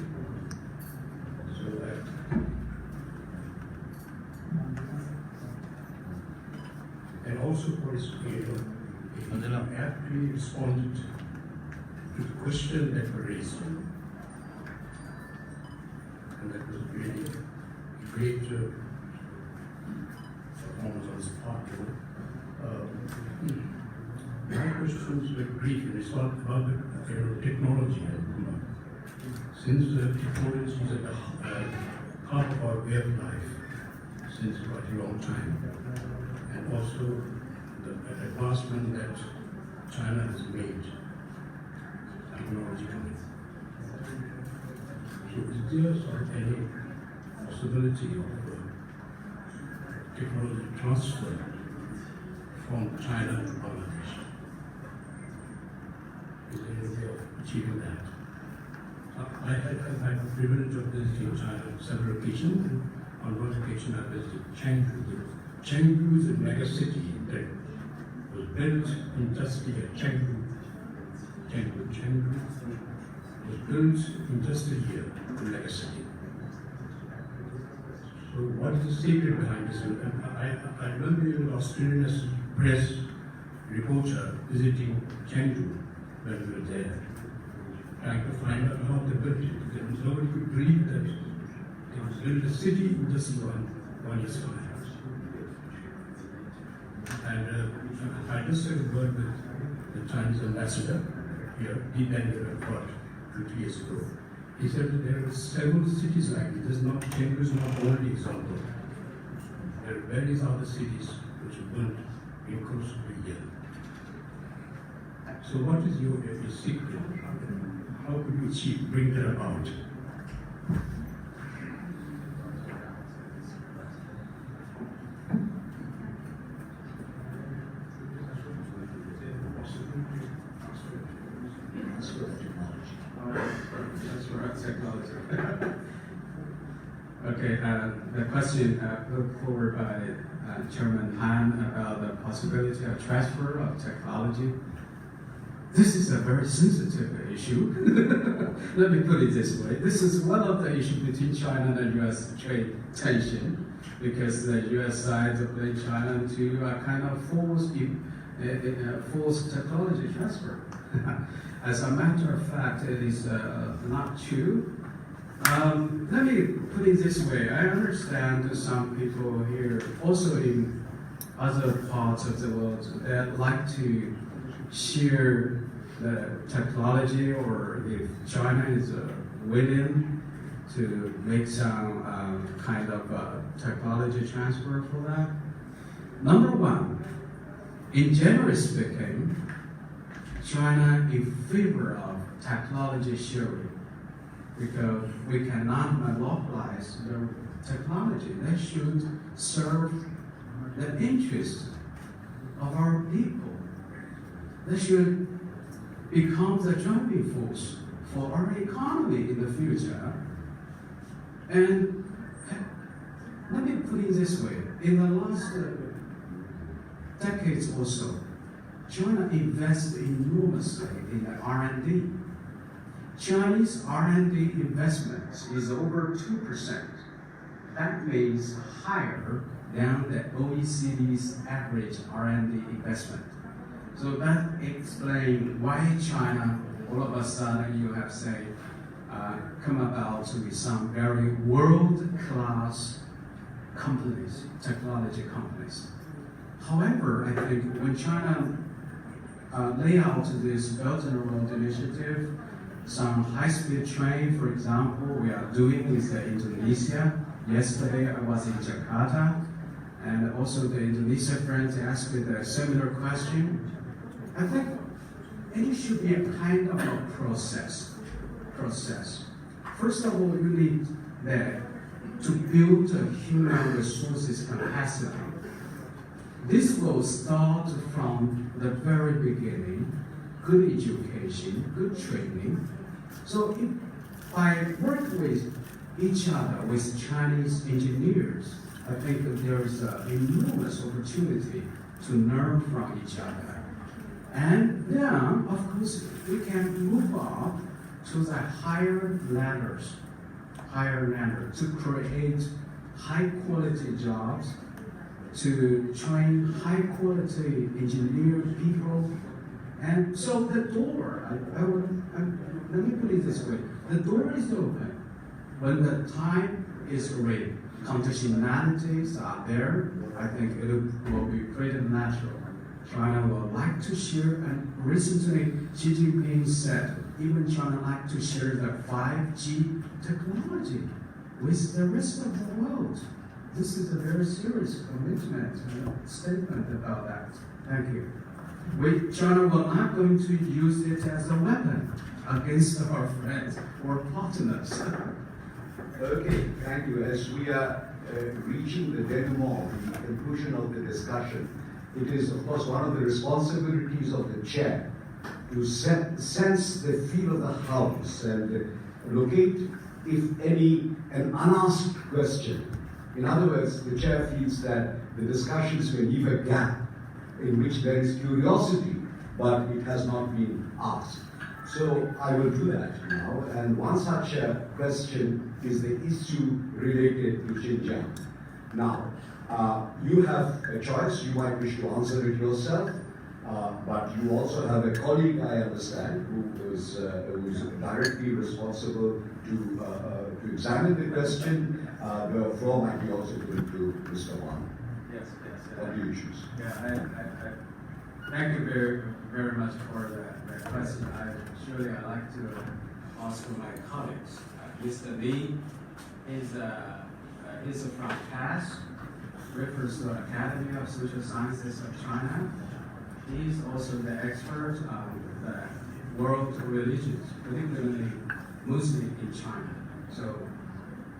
So that and also for his aptly responded to the question that were raised. And that was really a great performance on his part. My questions were brief and it's not about the technology. Since technology is at the heart of our way of life since quite a long time, and also the advancement that China has made technologically. So is there sort of any possibility of technology transfer from China to Bangladesh? Is there any way of achieving that? I had the privilege of visiting China on several occasions, and on one occasion I visited Xingqiu. Xingqiu is a mega city that was built in just a year. Xingqiu was built in just a year, a mega city. So what is the secret behind this? I remember an Australian press reporter visiting Xingqiu when we were there, trying to find out how they built it. Nobody could believe that they would build a city in just one year's time. And I just had a word with the Chinese ambassador here, he then got 2 years ago. He said that there are several cities like this. Chengdu is not the only example. There are various other cities which were built in course of a year. So what is your secret? How could you bring that about? That's right, technology. Okay, the question put forward by Chairman Han about the possibility of transfer of technology. This is a very sensitive issue. Let me put it this way. This is one of the issues between China and the U.S. trade tension, because the U.S. side blame China to kind of force technology transfer. As a matter of fact, it is not true. Let me put it this way. I understand some people here, also in other parts of the world, that like to share the technology, or if China is willing to make some kind of technology transfer for that. Number one, in general speaking, China in favor of technology sharing, because we cannot monopolize the technology. They should serve the interests of our people. They should become the driving force for our economy in the future. And let me put it this way. In the last decades or so, China invests enormously in the R&D. Chinese R&D investment is over 2%. That means higher than the OECD's average R&D investment. So that explains why China, all of a sudden, you have say, come about with some very world-class companies, technology companies. However, I think when China lay out this Belt and Road Initiative, some high-speed train, for example, we are doing with Indonesia. Yesterday I was in Jakarta, and also the Indonesian friends asked me a similar question. I think it should be a kind of a process. First of all, you need to build a human resources capacity. This will start from the very beginning, good education, good training. So if I work with each other, with Chinese engineers, I think that there is an enormous opportunity to learn from each other. And then, of course, we can move up to the higher ladder to create high-quality jobs, to train high-quality engineer people. And so the door, let me put it this way, the door is open. When the time is ready, conditionalities are there, I think it will be pretty natural. China will like to share, and recently Xi Jinping said, even China like to share the 5G technology with the rest of the world. This is a very serious commitment and statement about that. Thank you. China will not going to use it as a weapon against our friends or partners. Okay, thank you. As we are reaching the denouement, the conclusion of the discussion, it is, of course, one of the responsibilities of the chair to sense the feel of the house and locate, if any, an unasked question. In other words, the chair feels that the discussions may leave a gap in which there is curiosity, but it has not been asked. So I will do that now, and one such question is the issue related to Xinjiang. Now, you have a choice. You might wish to answer it yourself, but you also have a colleague, I understand, who is directly responsible to examine the question. The floor might be also given to Mr. Wang. Yes. What do you choose? Yeah, I thank you very much for that question. I'd like to ask my colleagues. Mr. Li is from CAS, refers to Academy of Social Sciences of China. He is also the expert on the world religions, particularly Muslim in China. So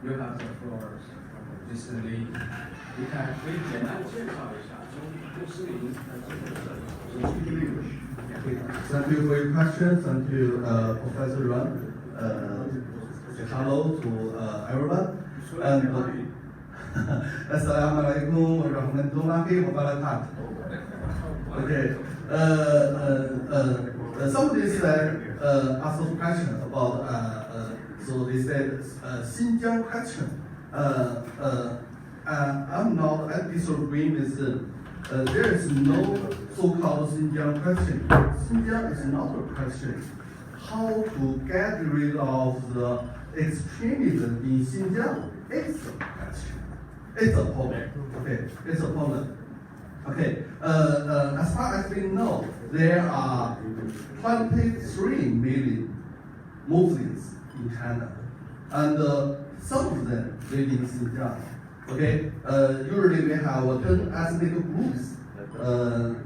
you have the floor, Mr. Li. 你看，可以简单介绍一下穆斯林Thank you for your question. Thank you, Professor Yuan. Hello to everyone. And Assalamualaikum warahmatullahi wabarakatuh. Okay. Somebody said asked a question about so they said Xinjiang question. I'm not, I disagree with there is no so-called Xinjiang question. Xinjiang is not a question. How to get rid of the extremism in Xinjiang is a question. It's a problem. Okay, it's a problem. Okay, as far as we know, there are 23 million Muslims in China, and some of them live in Xinjiang. Okay, usually we have 10 ethnic groups.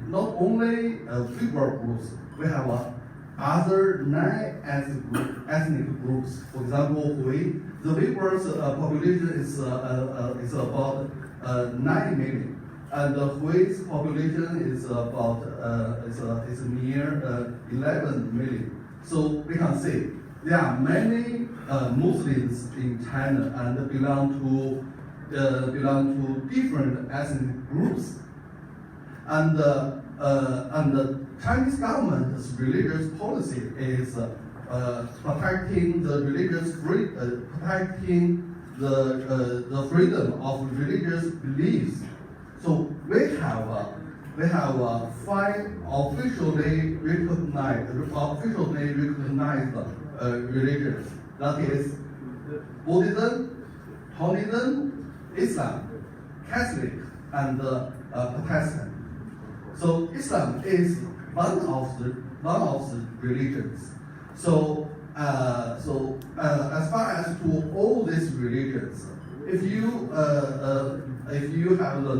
Not only Uyghur groups, we have other 9 ethnic groups. For example, Hui, the Uyghurs population is about 9 million. And Hui's population is about is near 11 million. So we can see there are many Muslims in China and belong to different ethnic groups. And the Chinese government's religious policy is protecting the protecting the freedom of religious beliefs. So we have 5 officially recognized religions. That is Buddhism, Taoism, Islam, Catholic, and Protestant. So Islam is one of the religions. So as far as to all these religions, if you have the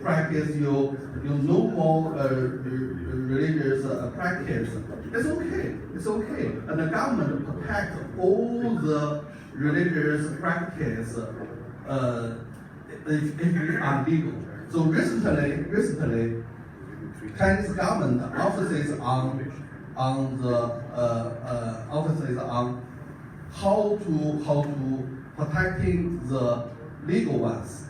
practice, you no more religious practice, it's okay. It's okay, and the government protects all the religious practice if it are legal. So recently, Chinese government emphasis on how to protecting the legal ones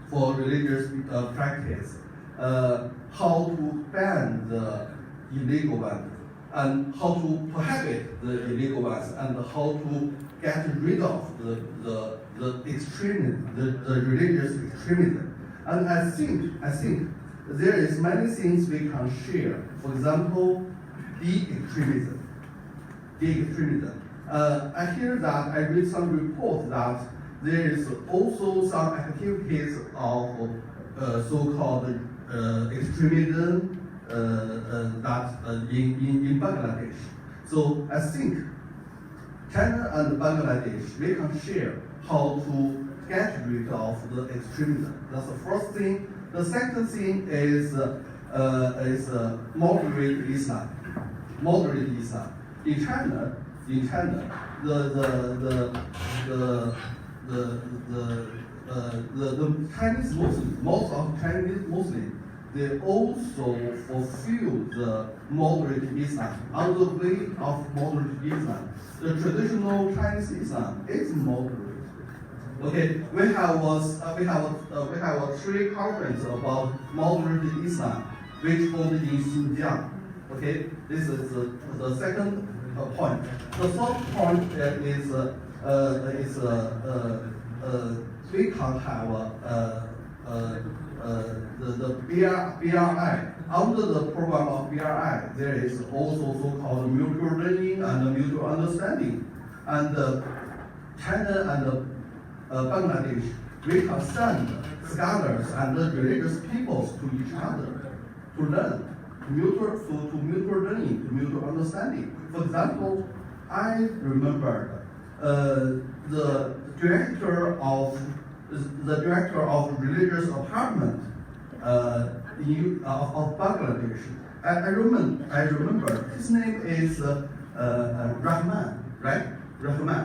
for religious practice, how to ban the illegal ones, and how to prohibit the illegal ones, and how to get rid of the extremism, the religious extremism. And I think there is many things we can share. For example, de-extremism. I read some reports that there is also some activities of so-called extremism that in Bangladesh. So I think China and Bangladesh, we can share how to get rid of the extremism. That's the first thing. The second thing is moderate Islam. Moderate Islam. In China, the Chinese Muslims, most of Chinese Muslims, they also fulfill the moderate Islam. On the way of moderate Islam, the traditional Chinese Islam is moderate. Okay, we have 3 conferences about moderate Islam, which hold in Xinjiang. Okay, this is the second point. The third point is we can have the BRI. Under the program of BRI, there is also so-called mutual learning and mutual understanding. And China and Bangladesh, we can send scholars and religious peoples to each other to learn. To mutual learning, to mutual understanding. For example, I remember the director of religious apartment of Bangladesh. I remember his name is Rahman, right? Rahman.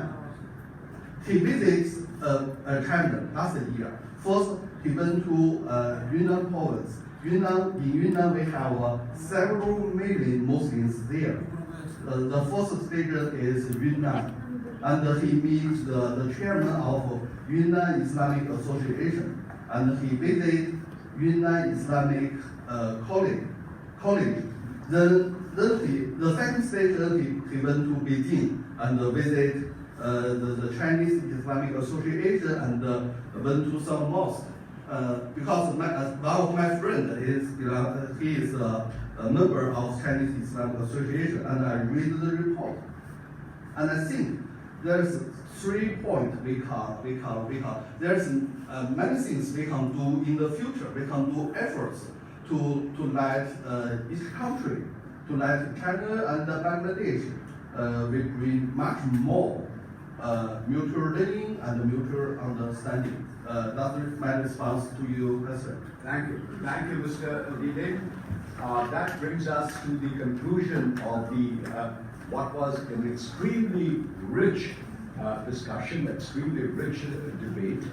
He visits China last year. First, he went to Yunnan province. In Yunnan, we have several million Muslims there. The first station is Yunnan, and he meets the chairman of Yunnan Islamic Association, and he visits Yunnan Islamic College. Then the second station he went to Beijing and visit the Chinese Islamic Association and went to some mosque. Because one of my friends he is a member of Chinese Islamic Association, and I read the report, and I think there's 3 points we can. There's many things we can do in the future. We can do efforts to let each country, to let China and Bangladesh with much more mutual learning and mutual understanding. That's my response to your question. Thank you, Mr. Dile. That brings us to the conclusion of the what was an extremely rich discussion, extremely rich debate.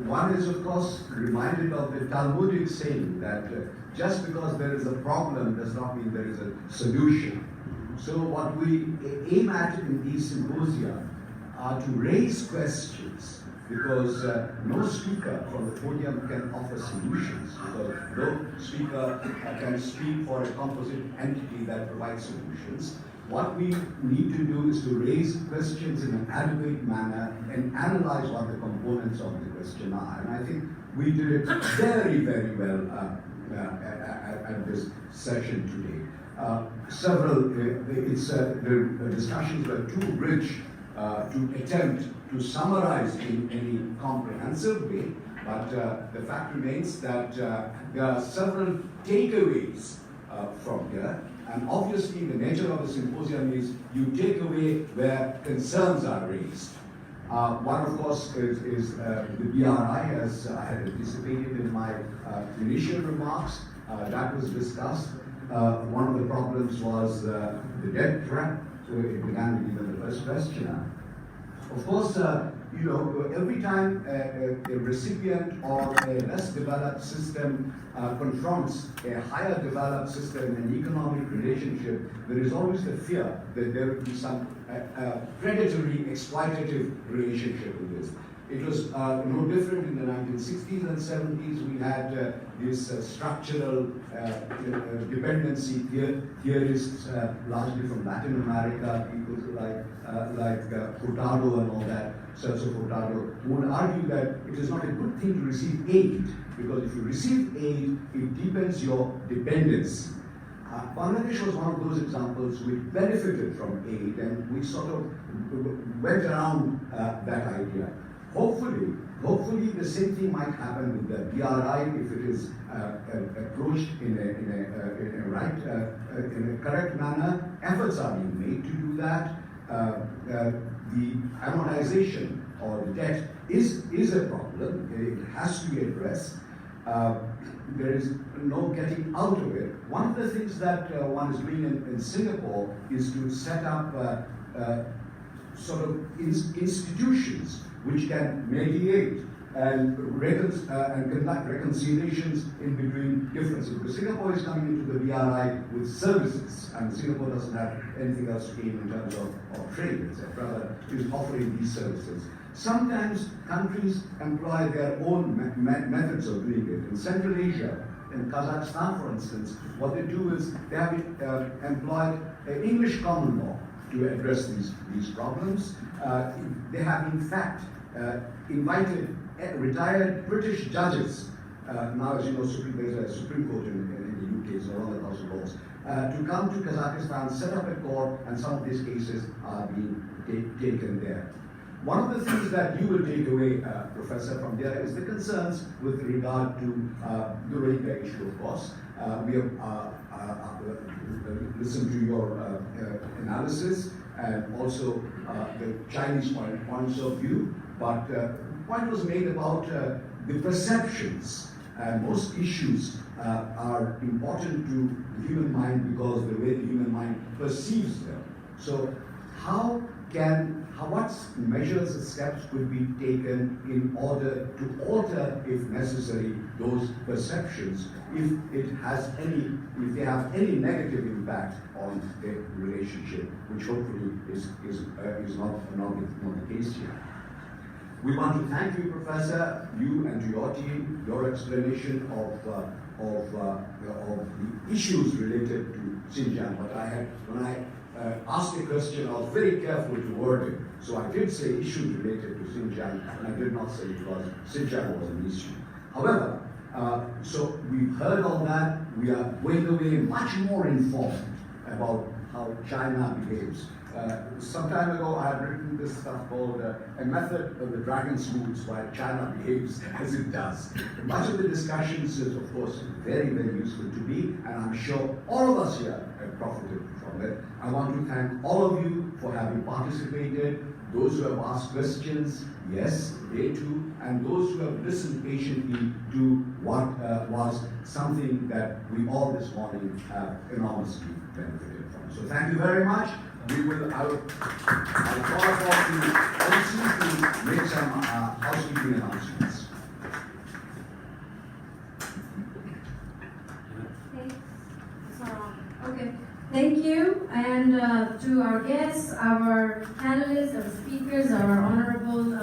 One is, of course, reminded of the Talmudic saying that just because there is a problem does not mean there is a solution. So what we aim at in these symposia are to raise questions, because no speaker from the podium can offer solutions, because no speaker can speak for a composite entity that provides solutions. What we need to do is to raise questions in an adequate manner and analyze what the components of the question are. And I think we did it very, very well at this session today. The discussions were too rich to attempt to summarize in any comprehensive way, but the fact remains that there are several takeaways from here. And obviously, the nature of the symposium is you take away where concerns are raised. One, of course, is the BRI, as I had anticipated in my initial remarks. That was discussed. One of the problems was the debt trap. So it began with even the first questioner. Of course, every time a recipient or a less developed system confronts a higher developed system in an economic relationship, there is always the fear that there will be some predatory, exploitative relationship with this. It was no different in the 1960s and 70s. We had these structural dependency theorists, largely from Latin America, people like Furtado and all that, Celso Furtado, who would argue that it is not a good thing to receive aid, because if you receive aid, it deepens your dependence. Bangladesh was one of those examples which benefited from aid, and we sort of went around that idea. Hopefully the same thing might happen with the BRI if it is approached in a correct manner. Efforts are being made to do that. The amortization or the debt is a problem. It has to be addressed. There is no getting out of it. One of the things that one is doing in Singapore is to set up sort of institutions which can mediate and conduct reconciliations in between differences. Because Singapore is coming into the BRI with services, and Singapore doesn't have anything else to gain in terms of trade, etc. But it is offering these services. Sometimes countries employ their own methods of doing it. In Central Asia, in Kazakhstan, for instance, what they do is they have employed English common law to address these problems. They have, in fact, invited retired British judges. Now, as you know, there's a Supreme Court in the UK, so around the House of Lords, to come to Kazakhstan, set up a court, and some of these cases are being taken there. One of the things that you will take away, Professor, from there is the concerns with regard to the Rohingya issue, of course. We have listened to your analysis and also the Chinese points of view, but point was made about the perceptions. Most issues are important to the human mind because the way the human mind perceives them. So what measures and steps could be taken in order to alter, if necessary, those perceptions, if they have any negative impact on the relationship, which hopefully is not the case here. We want to thank you, Professor, you and your team, your explanation of the issues related to Xinjiang. But when I asked a question, I was very careful to word it. So I did say issues related to Xinjiang, and I did not say because Xinjiang was an issue. However, so we've heard all that. We are going away much more informed about how China behaves. Some time ago, I had written this stuff called A Method of the Dragon's Moods, Why China Behaves as it does. Much of the discussions is, of course, very, very useful to me, and I'm sure all of us here have profited from it. I want to thank all of you for having participated, those who have asked questions, yes, they too, and those who have listened patiently to what was something that we all this morning have enormously benefited from. So thank you very much. I'll call upon the MC to make some housekeeping announcements. Okay, thank you, and to our guests, our panelists, our speakers, our honorable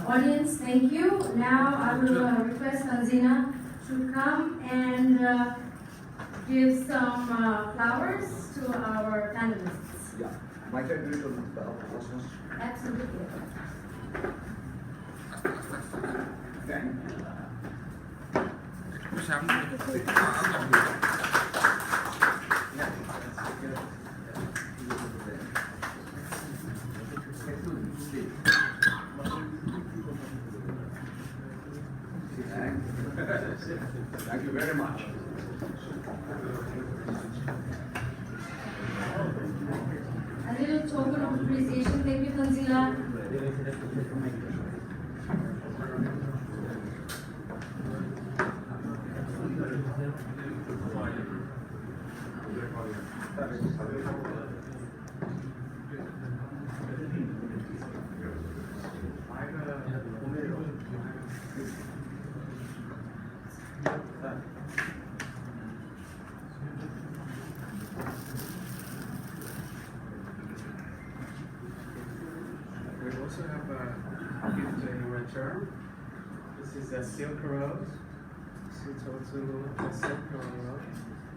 audience, thank you. Now I will request Tanzina to come and give some flowers to our panelists. Yeah, might I do it on the Cosmos? Absolutely. Thank you. Thank you very much. A little token of appreciation. Thank you, Tanzila. We also have a gift in return. This is a Silk Road. It's also a Silk Road.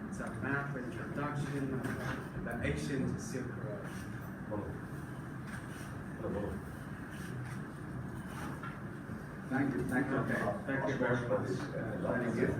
It's a map introduction of the ancient Silk Road. Thank you. Thank you. Okay. Thank you very much. Lovely gift.